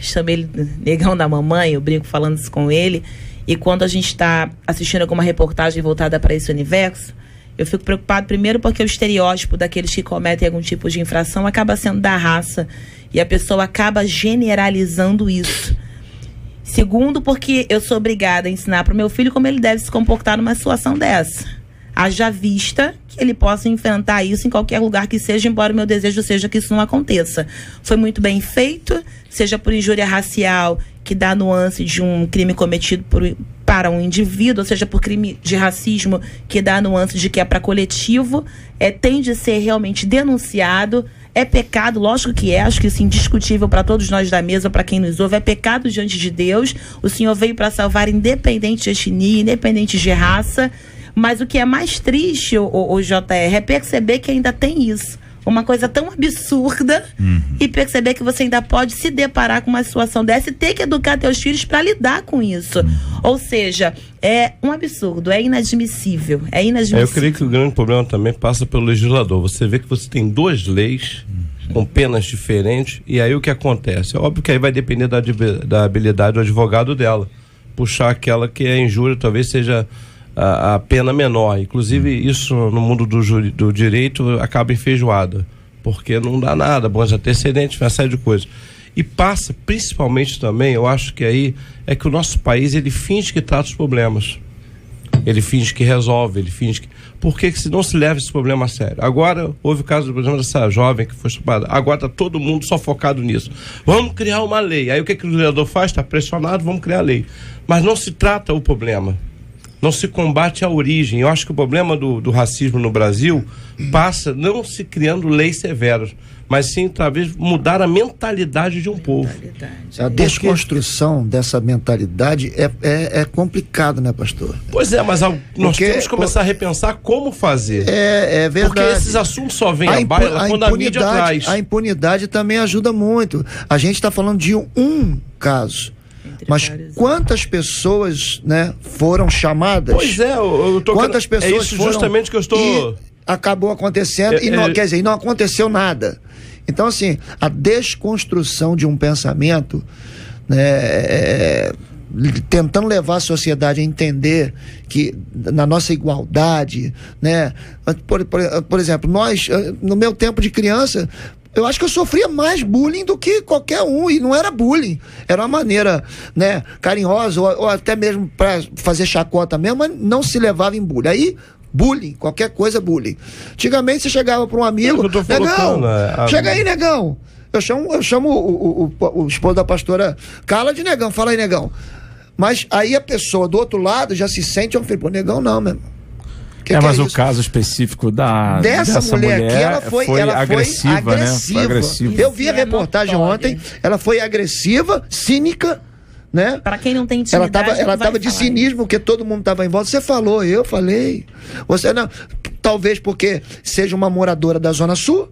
Chamei ele negão da mamãe, eu brinco falando isso com ele. E quando a gente está assistindo alguma reportagem voltada para esse universo, eu fico preocupado, primeiro porque o estereótipo daqueles que cometem algum tipo de infração acaba sendo da raça e a pessoa acaba generalizando isso. Segundo, porque eu sou obrigada a ensinar para o meu filho como ele deve se comportar numa situação dessa. haja vista que ele possa enfrentar isso em qualquer lugar que seja, embora o meu desejo seja que isso não aconteça. Foi muito bem feito, seja por injúria racial, que dá nuance de um crime cometido para um indivíduo, ou seja, por crime de racismo, que dá nuance de que é para coletivo, tem de ser realmente denunciado. É pecado, lógico que acho que isso é indiscutível para todos nós da mesa, para quem nos ouve, é pecado diante de Deus. O Senhor veio para salvar independente de etnia, independente de raça, mas o que é mais triste, o JR, é perceber que ainda tem isso. Uma coisa tão absurda, e perceber que você ainda pode se deparar com uma situação dessa e ter que educar teus filhos para lidar com isso. Ou seja, é um absurdo, é inadmissível. Eu creio que o grande problema também passa pelo legislador. Você vê que você tem 2 leis com penas diferentes, e aí o que acontece? É óbvio que aí vai depender da habilidade do advogado dela. Puxar aquela que é injúria, talvez seja a pena menor. Inclusive, isso no mundo do direito acaba enfeijoada, porque não dá nada, bons antecedentes, uma série de coisas. E passa, principalmente também, eu acho que aí é que o nosso país, ele finge que trata os problemas. Ele finge que resolve, ele finge que... Por que se não se leva esse problema a sério? Agora, houve o caso, por exemplo, dessa jovem que foi estuprada. Agora está todo mundo só focado nisso. Vamos criar uma lei. Aí o que o legislador faz? Está pressionado, vamos criar a lei. Mas não se trata o problema. Não se combate a origem. Eu acho que o problema do racismo no Brasil passa não se criando leis severas, mas sim, talvez, mudar a mentalidade de um povo. A desconstrução dessa mentalidade é complicado, né, pastor? Pois é, mas nós temos que começar a repensar como fazer. É verdade. Porque esses assuntos só vêm à baila quando a mídia traz. A impunidade também ajuda muito. A gente está falando de um caso. Mas quantas pessoas, né, foram chamadas? Pois é, quantas pessoas é isso foram, justamente que eu estou... acabou acontecendo quer dizer, não aconteceu nada. Então, assim, a desconstrução de um pensamento, né, tentando levar a sociedade a entender que na nossa igualdade, né, por exemplo, nós, no meu tempo de criança, eu acho que eu sofria mais bullying do que qualquer um, e não era bullying, era uma maneira, né, carinhosa, ou até mesmo para fazer chacota mesmo, mas não se levava em bullying. Aí, bullying, qualquer coisa bullying. Antigamente você chegava para um amigo, negão, chega aí, negão. Eu chamo o esposo da pastora Carla de negão, fala aí, negão. Mas aí a pessoa do outro lado já se sente, eu falei, pô, negão não, meu irmão. Mas o caso específico dessa mulher aqui, ela foi agressiva, né? Foi agressiva. Eu vi a reportagem ontem, ela foi agressiva, cínica, né? Para quem não tem intimidade, ela tava de cinismo, porque todo mundo tava em volta. Você falou, eu falei. Você não, talvez porque seja uma moradora da Zona Sul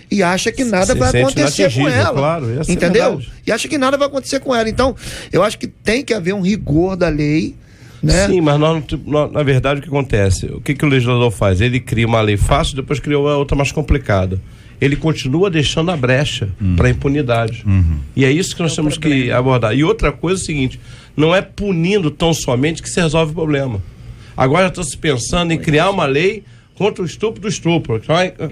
e acha que nada vai acontecer com ela. Claro, entendeu? E acha que nada vai acontecer com ela. Então, eu acho que tem que haver um rigor da lei. Né? Sim, mas na verdade o que acontece? O que o legislador faz? Ele cria uma lei fácil, depois cria outra mais complicada. Ele continua deixando a brecha para a impunidade. E é isso que nós temos que abordar. E outra coisa é o seguinte, não é punindo tão somente que se resolve o problema. Agora já está se pensando em criar uma lei contra o estupro do estupro.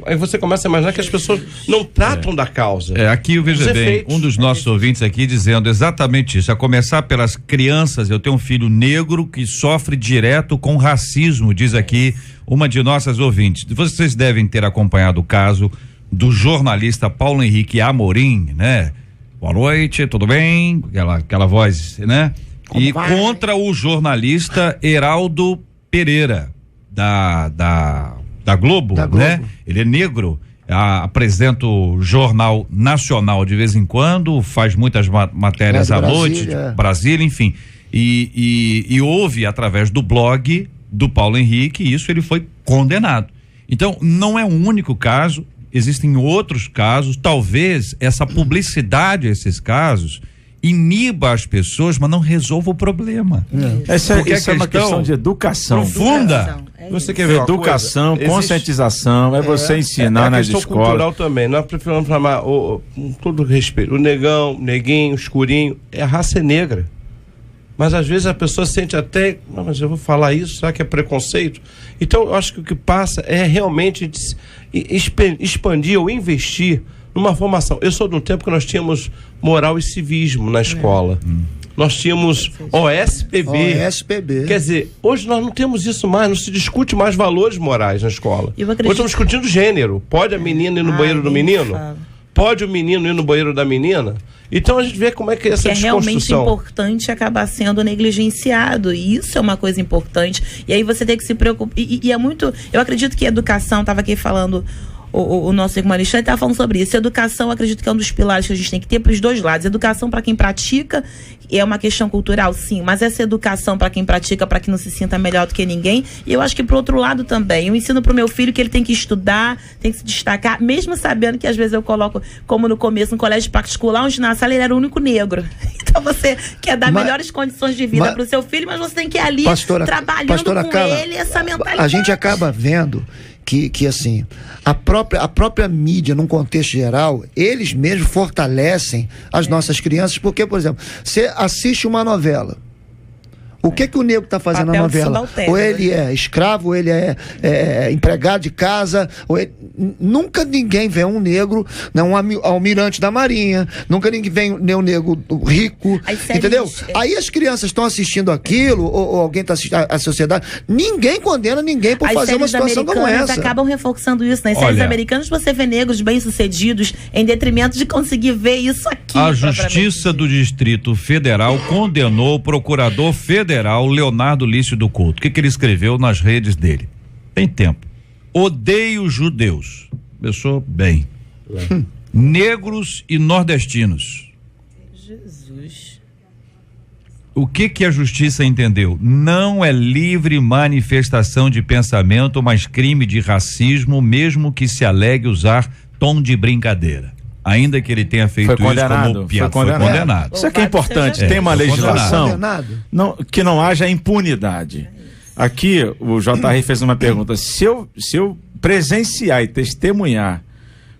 Aí você começa a imaginar que as pessoas não tratam da causa. Aqui eu vejo bem, um dos nossos ouvintes aqui dizendo exatamente isso, a começar pelas crianças. Eu tenho um filho negro que sofre direto com racismo, diz aqui uma de nossas ouvintes. Vocês devem ter acompanhado o caso do jornalista Paulo Henrique Amorim, né? Boa noite, tudo bem? Aquela voz, né? E contra o jornalista Heraldo Pereira, da Globo, né? Ele é negro, apresenta o Jornal Nacional de vez em quando, faz muitas matérias à noite, Brasília, enfim. E houve, através do blog do Paulo Henrique, isso, ele foi condenado. Então, não é o único caso, existem outros casos, talvez essa publicidade a esses casos iniba as pessoas, mas não resolva o problema. Essa é uma questão de educação profunda. Você quer ver educação, conscientização, você ensinar nas escolas. É cultural também. Nós preferimos chamar, com todo respeito, o negão, neguinho, escurinho, a raça é negra. Mas às vezes a pessoa sente até, mas eu vou falar isso, será que é preconceito? Então eu acho que o que passa é realmente expandir ou investir numa formação. Eu sou de um tempo que nós tínhamos moral e civismo na escola. nós tínhamos OSPB. OSPB. Quer dizer, hoje nós não temos isso mais, não se discute mais valores morais na escola. Eu acredito- Hoje estamos discutindo gênero. Pode a menina ir no banheiro do nem menino? fala. Pode o menino ir no banheiro da menina? Então a gente vê como é que é essa Que é realmente desconstrução. importante acabar sendo negligenciado, e isso é uma coisa importante, e aí você tem que se preocupar, e é muito, eu acredito que a educação, estava aqui falando o nosso irmão Alexandre estava falando sobre isso. Educação, eu acredito que é um dos pilares que a gente tem que ter para os dois lados. Educação para quem pratica é uma questão cultural, sim, mas essa educação para quem pratica, para que não se sinta melhor do que ninguém. E eu acho que pro outro lado também, eu ensino pro meu filho que ele tem que estudar, tem que se destacar, mesmo sabendo que às vezes eu coloco, como no começo, no colégio particular, onde na sala ele era o único negro. Então você quer dar melhores condições de vida pro seu filho, mas você tem que ir ali trabalhando com Carla, ele essa mentalidade. A gente acaba vendo que assim, a própria mídia, num contexto geral, eles mesmos fortalecem as nossas crianças, porque, por exemplo, você assiste uma novela. O que o negro está fazendo na novela? Ou ele é escravo, ou ele é empregado de casa, nunca ninguém vê um negro, né, um almirante da marinha, nunca ninguém vê um negro rico, entendeu? Aí as crianças estão assistindo aquilo, ou alguém está assistindo a sociedade, ninguém condena ninguém por fazer uma situação como essa. Eles acabam reforçando isso nas séries americanas, você vê negros bem-sucedidos em detrimento de conseguir ver isso aqui. A Justiça do Distrito Federal condenou o procurador federal Leonardo Lício do Couto. O que ele escreveu nas redes dele? Tem tempo. Odeio judeus. Começou bem. Negros e nordestinos. Jesus. O que a justiça entendeu? Não é livre manifestação de pensamento, mas crime de racismo, mesmo que se alegue usar tom de brincadeira. Ainda que ele tenha feito isso como piada. Foi condenado. Isso aqui é importante. Tem uma legislação que não haja impunidade. Aqui o JR fez uma pergunta. Se eu presenciar e testemunhar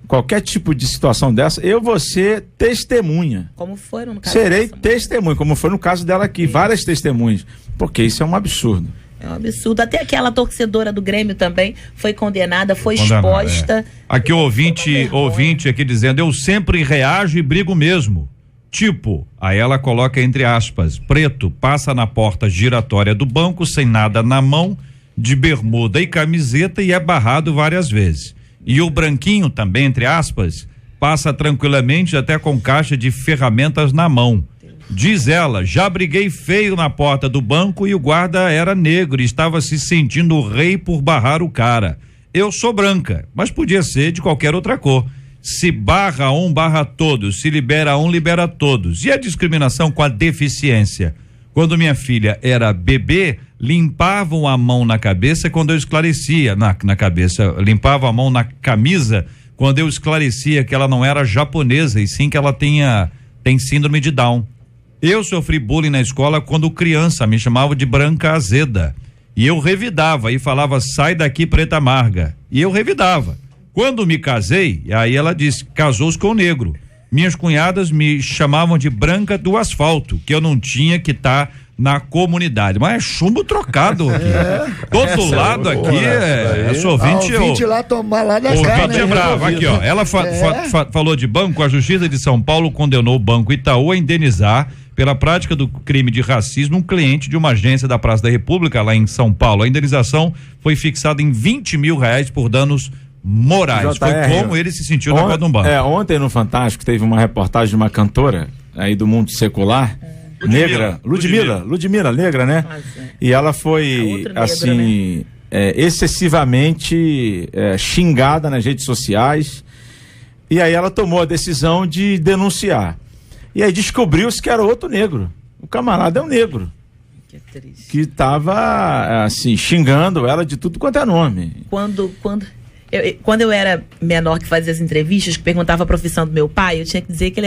qualquer tipo de situação dessa, eu vou ser testemunha. Como foi no caso? Serei testemunha, como foi no caso dela aqui. Várias testemunhas. Porque isso é um absurdo. É um absurdo. Até aquela torcedora do Grêmio também foi condenada, foi exposta. Aqui o ouvinte aqui dizendo, eu sempre reajo e brigo mesmo. Tipo, aí ela coloca entre aspas, preto passa na porta giratória do banco sem nada na mão, de bermuda e camiseta e é barrado várias vezes. E o branquinho também, entre aspas, passa tranquilamente até com caixa de ferramentas na mão. Diz ela, já briguei feio na porta do banco e o guarda era negro e estava se sentindo o rei por barrar o cara. Eu sou branca, mas podia ser de qualquer outra cor. Se barra um, barra todos. Se libera um, libera todos. E a discriminação com a deficiência? Quando minha filha era bebê, limpavam a mão na cabeça quando eu esclarecia, na cabeça, limpavam a mão na camisa quando eu esclarecia que ela não era japonesa e sim que ela tem síndrome de Down. Eu sofri bullying na escola quando criança, me chamavam de branca azeda. E eu revidava e falava, sai daqui preta amarga. E eu revidava. Quando me casei, aí ela disse, casou-se com o negro. Minhas cunhadas me chamavam de branca do asfalto, que eu não tinha que estar na comunidade. Mas é chumbo trocado aqui. Todo lado aqui essa ouvinte lá tomar lá da cara. Ouvinte é bravo. Aqui, ó. Ela falou de banco, a Justiça de São Paulo condenou o Banco Itaú a indenizar pela prática do crime de racismo um cliente de uma agência da Praça da República lá em São Paulo. A indenização foi fixada em R$20 mil por danos morais. Foi como ele se sentiu na porta de um banco. Ontem no Fantástico teve uma reportagem de uma cantora aí do mundo secular, negra, Ludmilla, negra, né? E ela foi assim, excessivamente xingada nas redes sociais, e aí ela tomou a decisão de denunciar. E aí descobriu-se que era outro negro. O camarada é um negro. Que triste. Que estava assim, xingando ela de tudo quanto é nome. Quando eu era menor, que fazia as entrevistas, que perguntava a profissão do meu pai, eu tinha que dizer que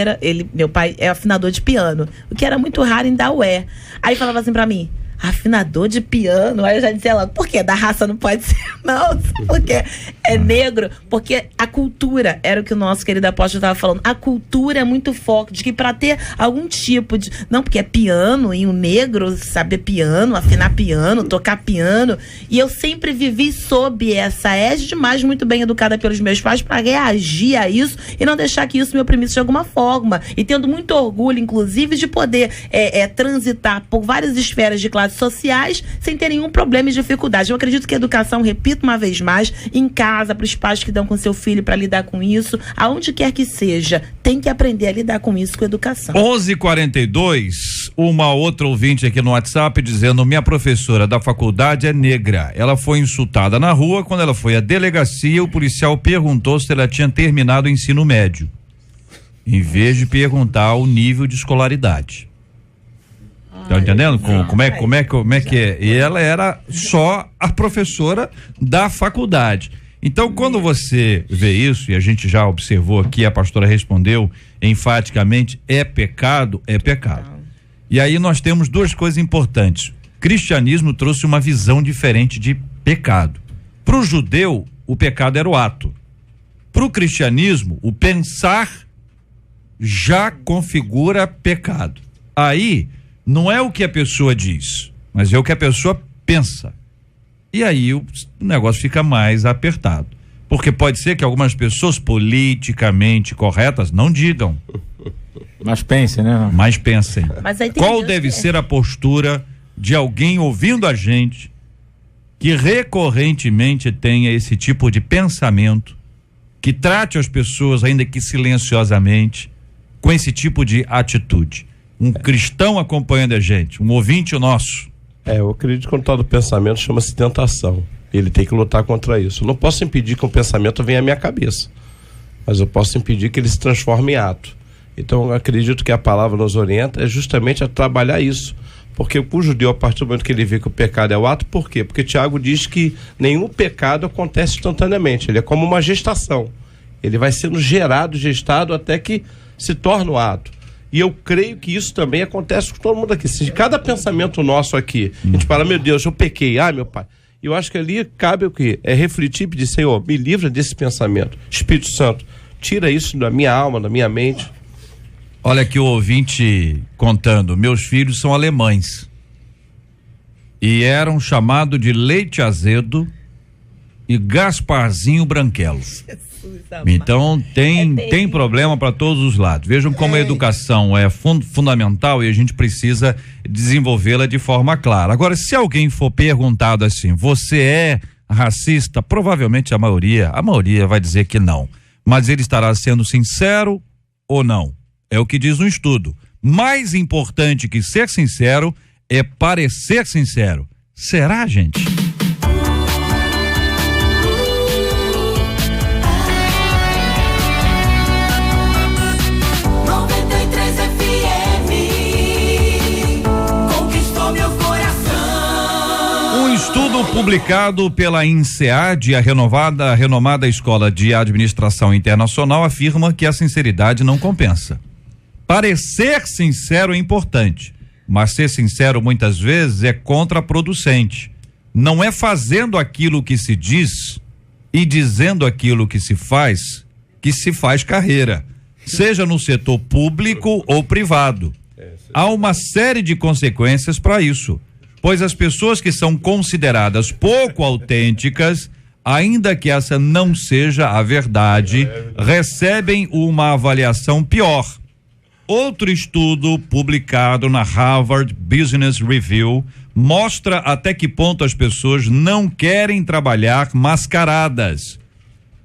meu pai é afinador de piano, o que era muito raro em dar o é. Aí falava assim pra mim, afinador de piano. Aí eu já dizia logo, por quê? Da raça não pode ser, não. Porque é negro. Porque a cultura, era o que o nosso querido apóstolo estava falando, a cultura é muito forte, de que para ter algum tipo de... Não, porque é piano, e o negro saber piano, afinar piano, tocar piano. E eu sempre vivi sob essa égide, mas muito bem educada pelos meus pais, para reagir a isso e não deixar que isso me oprimisse de alguma forma. E tendo muito orgulho, inclusive, de poder transitar por várias esferas de classes sociais sem ter nenhum problema e dificuldade. Eu acredito que a educação, repito uma vez mais, em casa, para os pais que dão com seu filho para lidar com isso, aonde quer que seja, tem que aprender a lidar com isso com educação. 11:42, uma outra ouvinte aqui no WhatsApp dizendo: minha professora da faculdade é negra. Ela foi insultada na rua. Quando ela foi à delegacia, o policial perguntou se ela tinha terminado o ensino médio, em vez de perguntar o nível de escolaridade. Tá entendendo? Como é que é? E ela era só a professora da faculdade. Então, quando você vê isso, e a gente já observou aqui, a pastora respondeu enfaticamente, é pecado, é pecado. E aí nós temos duas coisas importantes. O cristianismo trouxe uma visão diferente de pecado. Para o judeu, o pecado era o ato. Para o cristianismo, o pensar já configura pecado. Aí, não é o que a pessoa diz, mas é o que a pessoa pensa. E aí o negócio fica mais apertado. Porque pode ser que algumas pessoas politicamente corretas não digam. Mas pensem, né? Mas pensem. Mas aí tem qual deve ser a postura de alguém ouvindo a gente que recorrentemente tenha esse tipo de pensamento, que trate as pessoas, ainda que silenciosamente, com esse tipo de atitude? Um cristão acompanhando a gente, um ouvinte nosso. Eu acredito que o tal do pensamento chama-se tentação. Ele tem que lutar contra isso. Eu não posso impedir que um pensamento venha à minha cabeça, mas eu posso impedir que ele se transforme em ato. Então eu acredito que a palavra nos orienta justamente a trabalhar isso. Porque o judeu, a partir do momento que ele vê que o pecado é o ato, por quê? Porque Tiago diz que nenhum pecado acontece instantaneamente. Ele é como uma gestação. Ele vai sendo gerado, gestado, até que se torna o ato. E eu creio que isso também acontece com todo mundo aqui. Se cada pensamento nosso aqui, a gente fala, meu Deus, eu pequei, meu pai. Eu acho que ali cabe o quê? É refletir e pedir, Senhor, me livra desse pensamento. Espírito Santo, tira isso da minha alma, da minha mente. Olha aqui o ouvinte contando: meus filhos são alemães e eram chamados de Leite Azedo e Gasparzinho Branquelo. Então tem problema para todos os lados. Vejam como a educação é fundamental e a gente precisa desenvolvê-la de forma clara. Agora, se alguém for perguntado assim, você é racista? Provavelmente a maioria vai dizer que não, mas ele estará sendo sincero ou não? É o que diz um estudo. Mais importante que ser sincero é parecer sincero. Será, gente? Estudo publicado pela INSEAD, a renomada Escola de Administração Internacional, afirma que a sinceridade não compensa. Parecer sincero é importante, mas ser sincero muitas vezes é contraproducente. Não é fazendo aquilo que se diz e dizendo aquilo que se faz carreira, seja no setor público ou privado. Há uma série de consequências para isso, pois as pessoas que são consideradas pouco autênticas, ainda que essa não seja a verdade, recebem uma avaliação pior. Outro estudo publicado na Harvard Business Review mostra até que ponto as pessoas não querem trabalhar mascaradas.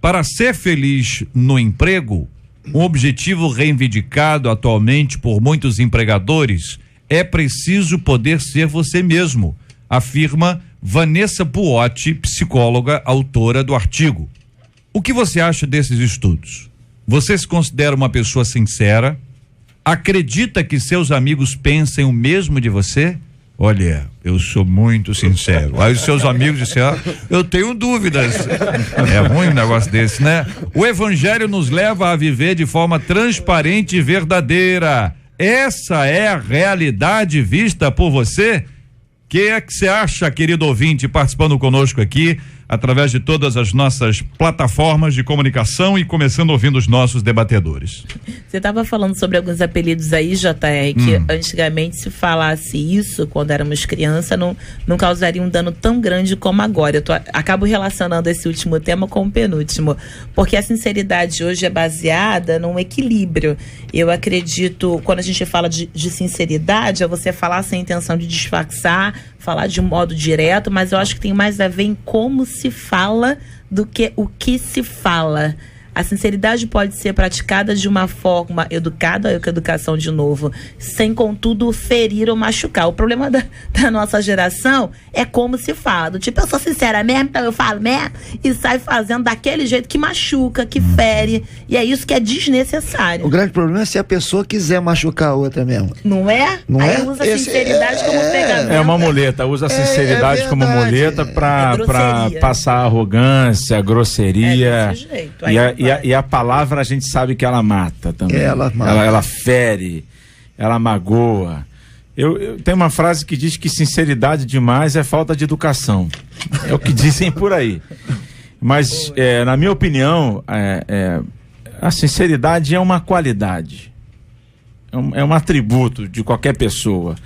Para ser feliz no emprego, um objetivo reivindicado atualmente por muitos empregadores, é preciso poder ser você mesmo, afirma Vanessa Buotti, psicóloga, autora do artigo. O que você acha desses estudos? Você se considera uma pessoa sincera? Acredita que seus amigos pensem o mesmo de você? Olha, eu sou muito sincero. Aí os seus amigos disseram, eu tenho dúvidas. É ruim um negócio desse, né? O evangelho nos leva a viver de forma transparente e verdadeira. Essa é a realidade vista por você? que é que você acha, querido ouvinte, participando conosco aqui, através de todas as nossas plataformas de comunicação e começando ouvindo os nossos debatedores? Você estava falando sobre alguns apelidos aí, JR, que antigamente se falasse isso, quando éramos criança, não causaria um dano tão grande como agora. Acabo relacionando esse último tema com o penúltimo, porque a sinceridade hoje é baseada num equilíbrio. Eu acredito, quando a gente fala de sinceridade, é você falar sem intenção de disfarçar, falar de um modo direto, mas eu acho que tem mais a ver em como se fala do que o que se fala. A sinceridade pode ser praticada de uma forma educada, educação de novo, sem contudo ferir ou machucar. O problema da nossa geração é como se fala. Do tipo, eu sou sincera mesmo, então eu falo mesmo, e sai fazendo daquele jeito que machuca, que fere, e é isso que é desnecessário. O grande problema é se a pessoa quiser machucar a outra mesmo. Não é? Não aí é? usa a sinceridade como pegamento. É uma muleta, usa a sinceridade como muleta pra passar arrogância, grosseria. É desse jeito. Aí E a palavra a gente sabe que ela mata também. Ela mata. Ela fere, ela magoa. Eu tenho uma frase que diz que sinceridade demais é falta de educação. É o que dizem por aí. Mas, na minha opinião, a sinceridade é uma qualidade. É um atributo de qualquer pessoa.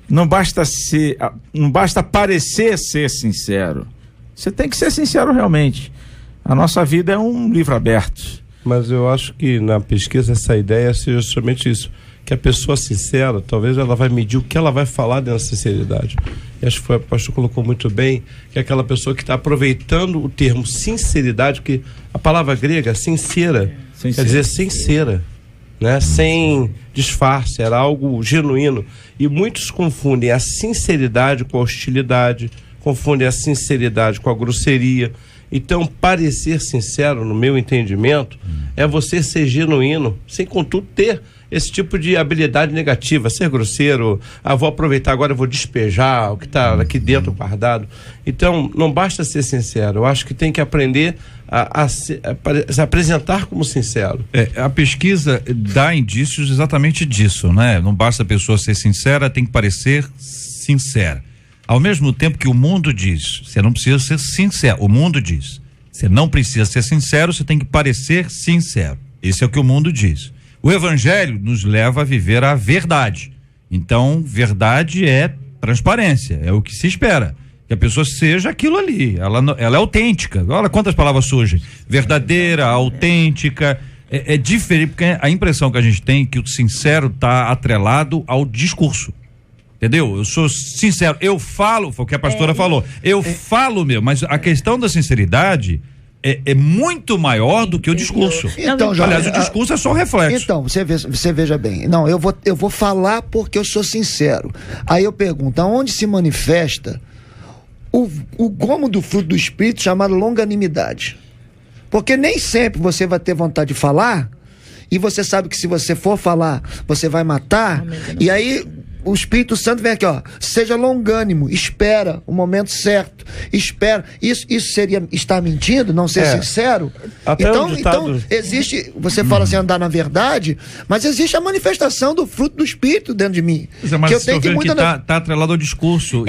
Não basta parecer ser sincero. Você tem que ser sincero realmente. A nossa vida é um livro aberto. Mas eu acho que na pesquisa essa ideia seja justamente isso, que a pessoa sincera, talvez ela vai medir o que ela vai falar dentro da sinceridade. E acho que o pastor colocou muito bem, que é aquela pessoa que está aproveitando o termo sinceridade, porque a palavra grega, sincera, quer dizer sincera, né? Sem disfarce, era algo genuíno. E muitos confundem a sinceridade com a hostilidade, confundem a sinceridade com a grosseria. Então, parecer sincero, no meu entendimento, é você ser genuíno, sem contudo ter esse tipo de habilidade negativa, ser grosseiro, vou aproveitar agora, eu vou despejar o que está aqui dentro guardado. Então, não basta ser sincero, eu acho que tem que aprender a se apresentar como sincero. A pesquisa dá indícios exatamente disso, né? Não basta a pessoa ser sincera, tem que parecer sincera. Ao mesmo tempo que o mundo diz, você não precisa ser sincero, o mundo diz, você não precisa ser sincero, você tem que parecer sincero. Esse é o que o mundo diz. O evangelho nos leva a viver a verdade. Então, verdade é transparência, é o que se espera. Que a pessoa seja aquilo ali, ela é autêntica. Olha quantas palavras surgem. Verdadeira, autêntica. É diferente, porque a impressão que a gente tem é que o sincero está atrelado ao discurso. Entendeu? Eu sou sincero, eu falo, foi o que a pastora falou, eu falo mesmo, mas a questão da sinceridade é muito maior do que o discurso. Então, aliás, o discurso é só um reflexo. Então, você veja bem, não, eu vou falar porque eu sou sincero. Aí eu pergunto, aonde se manifesta o gomo do fruto do Espírito chamado longanimidade? Porque nem sempre você vai ter vontade de falar, e você sabe que se você for falar, você vai matar, e aí o Espírito Santo vem aqui, ó, seja longânimo, espera o momento certo, espera. Isso seria estar mentindo, não ser sincero? Até Então existe, você fala assim, andar na verdade, mas existe a manifestação do fruto do Espírito dentro de mim. Mas que eu tenho que muito tá atrelado ao discurso.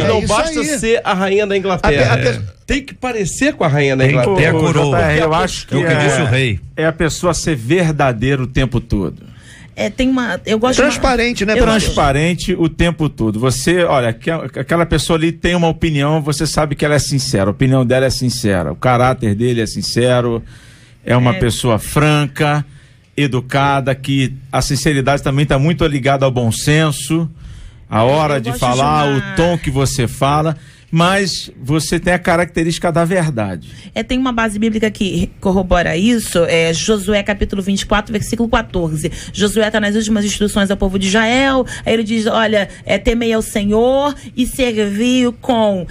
Não basta ser a rainha da Inglaterra. Tem que parecer com a rainha da Inglaterra. Tem a coroa. Eu acho que é o que disse o rei. É a pessoa ser verdadeiro o tempo todo. Eu gosto transparente, né? Transparente o tempo todo. Você, olha, aquela pessoa ali tem uma opinião, você sabe que ela é sincera, a opinião dela é sincera, o caráter dele é sincero, é uma pessoa franca, educada, que a sinceridade também está muito ligada ao bom senso, a hora de falar, o tom que você fala. Mas você tem a característica da verdade. Tem uma base bíblica que corrobora isso, Josué capítulo 24, versículo 14. Josué está nas últimas instruções ao povo de Israel, aí ele diz, olha, temei ao Senhor e serviu com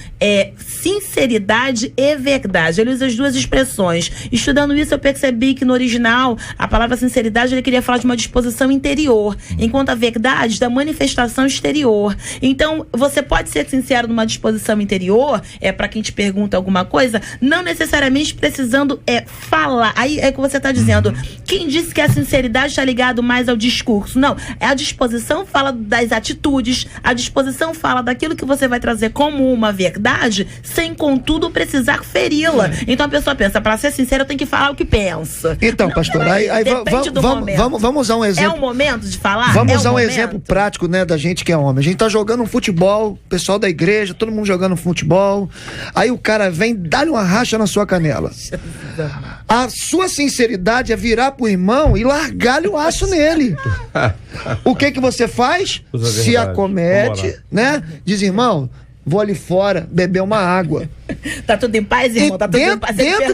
sinceridade e verdade. Ele usa as duas expressões. Estudando isso, eu percebi que no original, a palavra sinceridade, ele queria falar de uma disposição interior, enquanto a verdade da manifestação exterior. Então, você pode ser sincero numa disposição interior, interior, para quem te pergunta alguma coisa, não necessariamente precisando falar. Aí é o que você está dizendo. Quem disse que a sinceridade está ligado mais ao discurso? Não, a disposição fala das atitudes, a disposição fala daquilo que você vai trazer como uma verdade, sem contudo precisar feri-la. Então a pessoa pensa, para ser sincera, eu tenho que falar o que pensa. Então, pastor, aí vamos usar um exemplo. É o momento de falar? Vamos usar um exemplo prático, né, da gente que é homem. A gente tá jogando um futebol, pessoal da igreja, todo mundo jogando futebol. Aí o cara vem, dá-lhe uma racha na sua canela. A sua sinceridade é virar pro irmão e largar-lhe o aço nele. O que você faz? Se acomete, né? Diz, irmão, vou ali fora beber uma água. Tá tudo em paz, irmão? Tá tudo em paz. Dentro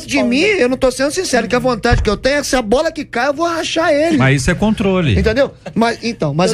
de mim, eu não tô sendo sincero, que a vontade que eu tenho é que se a bola que cai, eu vou rachar ele. Mas isso é controle. Entendeu? Mas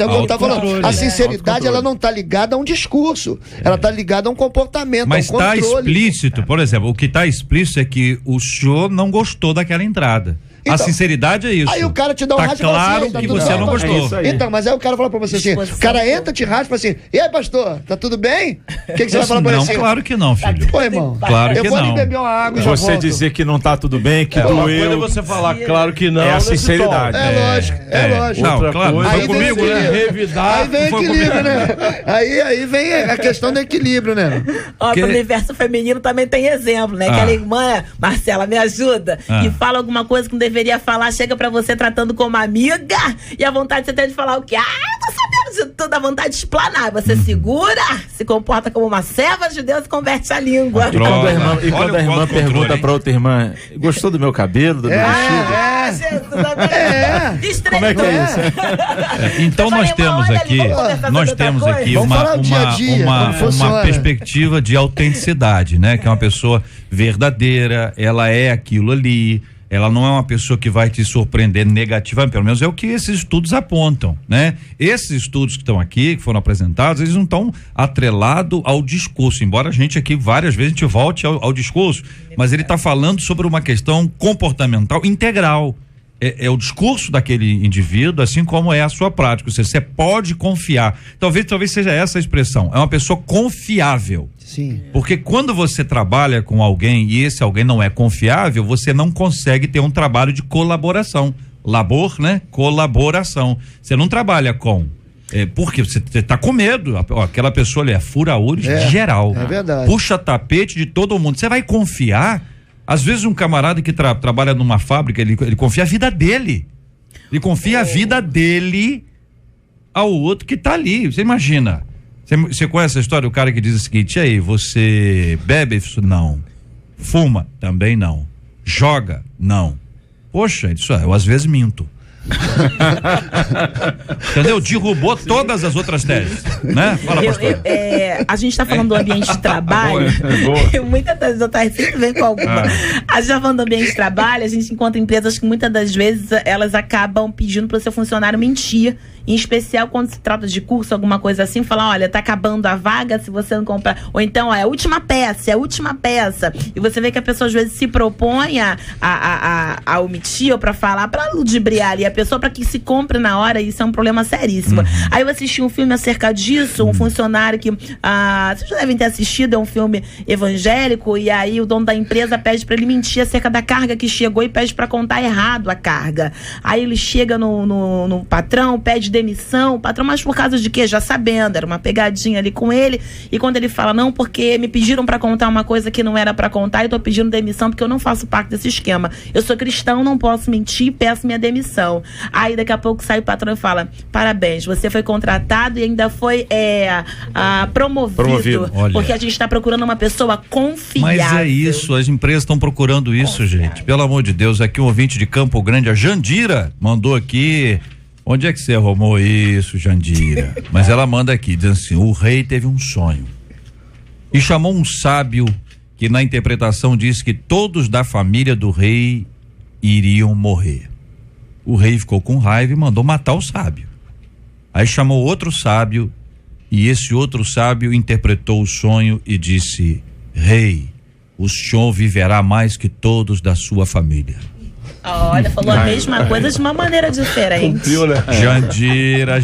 é o que eu tava falando. A sinceridade, ela não tá ligada a um discurso. Ela tá ligada a um comportamento, mas a um controle. Tá explícito, por exemplo, o que tá explícito é que o senhor não gostou daquela entrada. Então, a sinceridade é isso. Aí o cara te dá um raspa claro assim, que você não gostou. Então, mas aí o cara fala pra você assim, o cara entra, te raspa assim, e aí, pastor, tá tudo bem? O que você vai falar pra ele assim? Não, claro que não, filho. Pô, irmão, claro que não. Eu vou ali beber uma água e já você volto. Dizer que não tá tudo bem, que doeu. Quando você falar claro que não, é a sinceridade. É lógico. Não, claro, coisa, foi comigo, né? Revidar. Aí vem equilíbrio, né? Aí vem a questão do equilíbrio, né? Ó, pro universo feminino também tem exemplo, né? Aquela irmã, Marcela, me ajuda, e fala alguma coisa que não deveria falar, chega pra você tratando como amiga, e a vontade você tem de falar o quê? Tô sabendo de tudo, a vontade de explanar. Você segura, se comporta como uma serva de Deus e converte a língua. E quando a irmã pergunta pra outra irmã, gostou do meu cabelo, do meu vestido? Como é que é isso? Então nós temos aqui uma perspectiva de autenticidade, né? Que é uma pessoa verdadeira, ela é aquilo ali. Ela não é uma pessoa que vai te surpreender negativamente, pelo menos é o que esses estudos apontam, né? Esses estudos que estão aqui, que foram apresentados, eles não estão atrelados ao discurso, embora a gente aqui várias vezes a gente volte ao discurso, mas ele está falando sobre uma questão comportamental integral. É o discurso daquele indivíduo, assim como é a sua prática. Ou seja, você pode confiar. Talvez seja essa a expressão. É uma pessoa confiável. Sim. Porque quando você trabalha com alguém e esse alguém não é confiável, você não consegue ter um trabalho de colaboração. Labor, né? Colaboração. Você não trabalha com. Porque você tá com medo. Aquela pessoa ali fura-olhos geral. É verdade. Puxa tapete de todo mundo. Você vai confiar? Às vezes um camarada que trabalha numa fábrica, ele confia a vida dele. Ele confia a vida dele ao outro que tá ali. Você imagina. Você conhece a história do cara que diz o seguinte: e aí, você bebe? Não. Fuma? Também não. Joga? Não. Poxa, isso eu às vezes minto. Entendeu? Derrubou todas as outras teses, né? Fala, pastor. A gente tá falando do ambiente de trabalho. Muitas das outras sempre vem com alguma. A gente tá falando do ambiente de trabalho, a gente encontra empresas que muitas das vezes elas acabam pedindo pro seu funcionário mentir. Em especial quando se trata de curso, alguma coisa assim, falar, olha, tá acabando a vaga se você não comprar. Ou então, é a última peça. E você vê que a pessoa às vezes se propõe a omitir ou pra falar, pra ludibriar ali a pessoa pra que se compre na hora, e isso é um problema seríssimo. Aí eu assisti um filme acerca disso, um funcionário que, vocês já devem ter assistido, é um filme evangélico, e aí o dono da empresa pede pra ele mentir acerca da carga que chegou e pede pra contar errado a carga. Aí ele chega no patrão, pede demissão, o patrão, mas por causa de quê? Já sabendo, era uma pegadinha ali com ele, e quando ele fala, não, porque me pediram pra contar uma coisa que não era pra contar, e tô pedindo demissão porque eu não faço parte desse esquema, eu sou cristão, não posso mentir, peço minha demissão. Aí daqui a pouco sai o patrão e fala, parabéns, você foi contratado e ainda foi promovido. Porque a gente tá procurando uma pessoa confiável. Mas é isso, as empresas estão procurando isso, gente, pelo amor de Deus. Aqui um ouvinte de Campo Grande, a Jandira, mandou aqui. Onde é que você arrumou isso, Jandira? Mas ela manda aqui, diz assim: o rei teve um sonho e chamou um sábio que na interpretação disse que todos da família do rei iriam morrer. O rei ficou com raiva e mandou matar o sábio. Aí chamou outro sábio e esse outro sábio interpretou o sonho e disse: rei, o senhor viverá mais que todos da sua família. Olha, falou a mesma coisa de uma maneira diferente. Cumpriu, né? Jandira,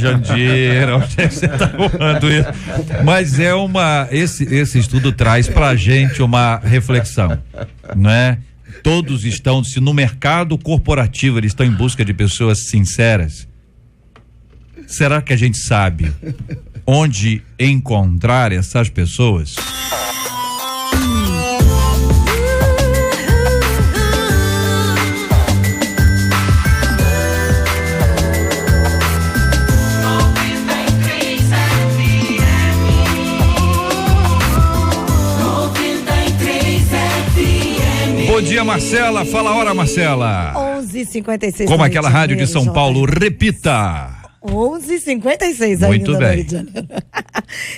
onde é que você tá voando isso? Mas esse estudo traz pra gente uma reflexão, não é? Todos estão, se no mercado corporativo eles estão em busca de pessoas sinceras, será que a gente sabe onde encontrar essas pessoas? Bom dia, Marcela. Fala a hora, Marcela. 11h56. Como aquela rádio de São Paulo, repita. 11h56 Muito ainda bem. no Rio de Janeiro.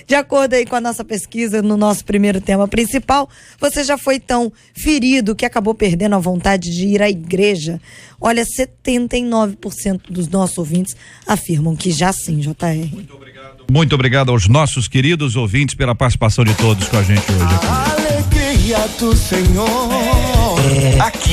De acordo aí com a nossa pesquisa, no nosso primeiro tema principal, você já foi tão ferido que acabou perdendo a vontade de ir à igreja? Olha, 79% dos nossos ouvintes afirmam que já sim, JR. Muito obrigado aos nossos queridos ouvintes pela participação de todos com a gente hoje aqui. A alegria do Senhor Aqui.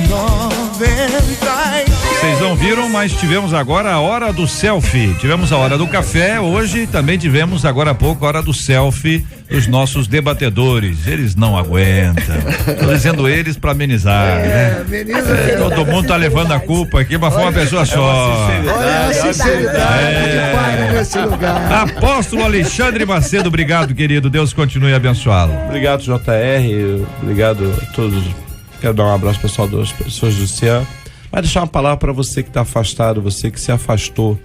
93. Vocês não viram, mas tivemos agora a hora do selfie. Tivemos a hora do café, hoje também tivemos agora há pouco a hora do selfie dos nossos debatedores. Eles não aguentam. Tô dizendo eles pra amenizar, né? Todo mundo tá levando a culpa aqui, mas foi uma pessoa só. Olha a sinceridade que paira nesse lugar. Apóstolo Alexandre Macedo, obrigado, querido. Deus continue a abençoá-lo. Obrigado, JR. Obrigado a todos. Quero dar um abraço pessoal das pessoas do CIAN. Mas deixar uma palavra para você que está afastado, você que se afastou.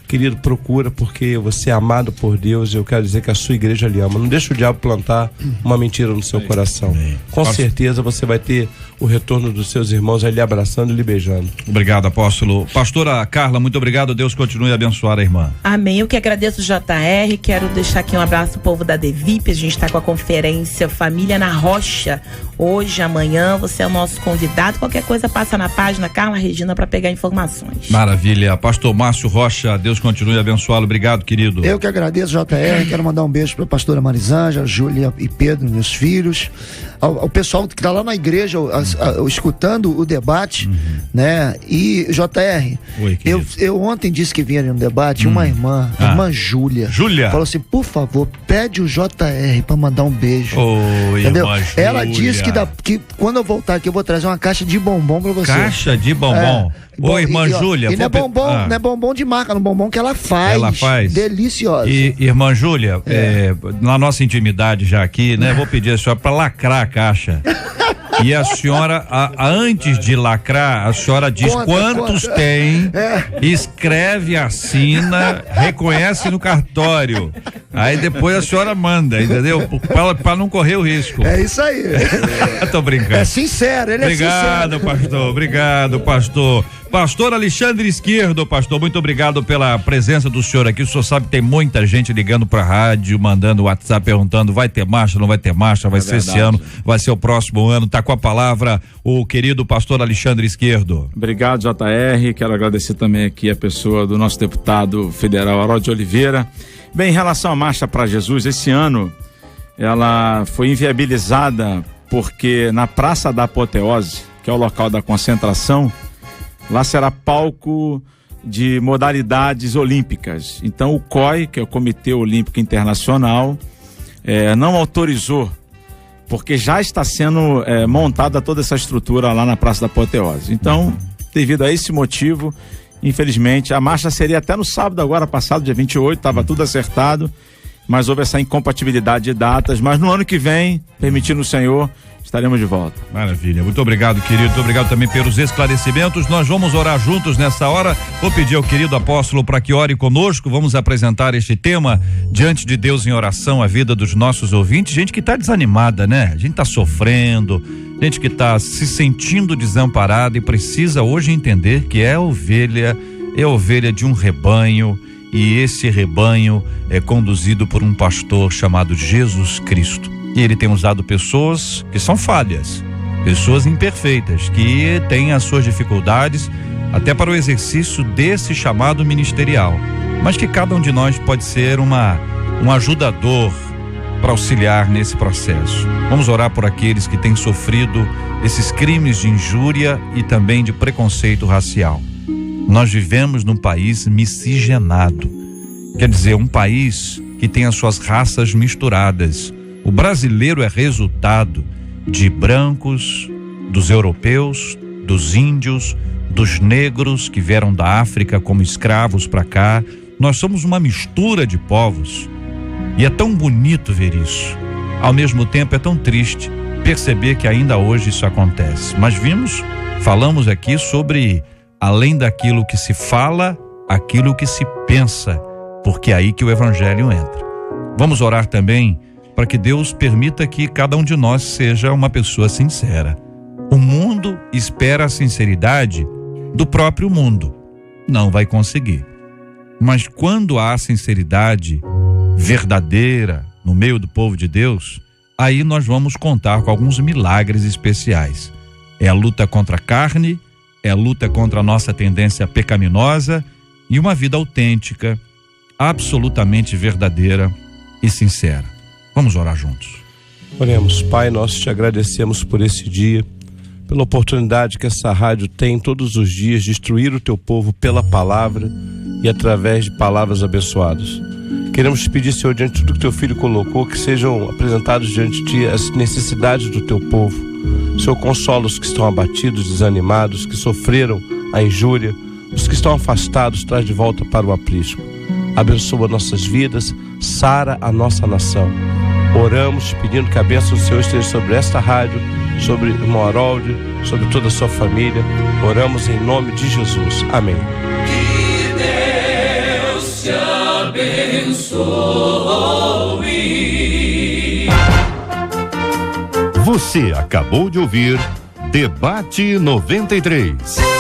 Querido, procura, porque você é amado por Deus e eu quero dizer que a sua igreja lhe ama. Não deixa o diabo plantar uma mentira no seu coração. Com certeza você vai ter o retorno dos seus irmãos aí lhe abraçando e lhe beijando. Obrigado, apóstolo. Pastora Carla, muito obrigado. Deus continue a abençoar a irmã. Amém. Eu que agradeço o JR. Quero deixar aqui um abraço ao povo da DEVIP. A gente está com a conferência Família na Rocha. Hoje, amanhã, você é o nosso convidado. Qualquer coisa passa na página Carla Regina para pegar informações. Maravilha. Pastor Márcio Rocha, Deus continue a abençoá-lo. Obrigado, querido. Eu que agradeço, JR. Quero mandar um beijo para a pastora Marisângela, Júlia e Pedro, meus filhos. Ao pessoal que está lá na igreja escutando o debate, né? E, JR, Oi, eu ontem disse que vinha no debate uma irmã, a irmã Júlia. Falou assim: por favor, pede o JR para mandar um beijo. Entendeu? Irmã Júlia. Ela disse que quando eu voltar aqui eu vou trazer uma caixa de bombom para você. Caixa de bombom. Ô, irmã Júlia. E não é bombom, não é bombom de marca, é um bombom que ela faz. Ela faz. Deliciosa. E, irmã Júlia, na nossa intimidade já aqui, né? Vou pedir a senhora para lacrar a caixa. E a senhora, antes de lacrar, a senhora diz quantos tem, escreve, assina, reconhece no cartório. Aí depois a senhora manda, entendeu? Pra não correr o risco. É isso aí. Tô brincando. É sincero, ele obrigado, é sincero. Pastor, obrigado, pastor. Pastor Alexandre Esquerdo, pastor, muito obrigado pela presença do senhor aqui. O senhor sabe que tem muita gente ligando pra rádio, mandando WhatsApp, perguntando: vai ter marcha, não vai ter marcha, vai ser esse ano, vai ser o próximo ano. Tá com a palavra o querido pastor Alexandre Esquerdo. Obrigado, JR. Quero agradecer também aqui a pessoa do nosso deputado federal, Harold de Oliveira. Bem, em relação à Marcha para Jesus, esse ano ela foi inviabilizada porque na Praça da Apoteose, que é o local da concentração, lá será palco de modalidades olímpicas. Então o COI, que é o Comitê Olímpico Internacional, não autorizou, porque já está sendo montada toda essa estrutura lá na Praça da Apoteose. Então, devido a esse motivo, infelizmente, a marcha seria até no sábado agora passado, dia 28, estava tudo acertado, mas houve essa incompatibilidade de datas. Mas no ano que vem, permitindo o Senhor, estaremos de volta. Maravilha, muito obrigado, querido, muito obrigado também pelos esclarecimentos. Nós vamos orar juntos nessa hora. Vou pedir ao querido apóstolo para que ore conosco. Vamos apresentar este tema diante de Deus em oração, a vida dos nossos ouvintes. Gente que está desanimada, né? A gente está sofrendo, gente que está se sentindo desamparada e precisa hoje entender que é ovelha de um rebanho, e esse rebanho é conduzido por um pastor chamado Jesus Cristo. E ele tem usado pessoas que são falhas, pessoas imperfeitas, que têm as suas dificuldades até para o exercício desse chamado ministerial, mas que cada um de nós pode ser um ajudador para auxiliar nesse processo. Vamos orar por aqueles que têm sofrido esses crimes de injúria e também de preconceito racial. Nós vivemos num país miscigenado, quer dizer, um país que tem as suas raças misturadas. O brasileiro é resultado de brancos, dos europeus, dos índios, dos negros que vieram da África como escravos para cá. Nós somos uma mistura de povos e é tão bonito ver isso. Ao mesmo tempo é tão triste perceber que ainda hoje isso acontece. Mas falamos aqui sobre além daquilo que se fala, aquilo que se pensa, porque é aí que o evangelho entra. Vamos orar também para que Deus permita que cada um de nós seja uma pessoa sincera. O mundo espera a sinceridade do próprio mundo. Não vai conseguir. Mas quando há sinceridade verdadeira no meio do povo de Deus, aí nós vamos contar com alguns milagres especiais. É a luta contra a carne, é a luta contra a nossa tendência pecaminosa e uma vida autêntica, absolutamente verdadeira e sincera. Vamos orar juntos. Oremos. Pai, nós te agradecemos por esse dia, pela oportunidade que essa rádio tem todos os dias de instruir o teu povo pela palavra e através de palavras abençoadas. Queremos te pedir, Senhor, diante de tudo que teu filho colocou, que sejam apresentados diante de ti as necessidades do teu povo. Senhor, consola os que estão abatidos, desanimados, que sofreram a injúria, os que estão afastados, traz de volta para o aprisco. Abençoa nossas vidas, sara a nossa nação. Oramos te pedindo que a bênção do Senhor esteja sobre esta rádio, sobre o irmão Harold, sobre toda a sua família. Oramos em nome de Jesus. Amém. Que Deus te abençoe. Você acabou de ouvir Debate 93.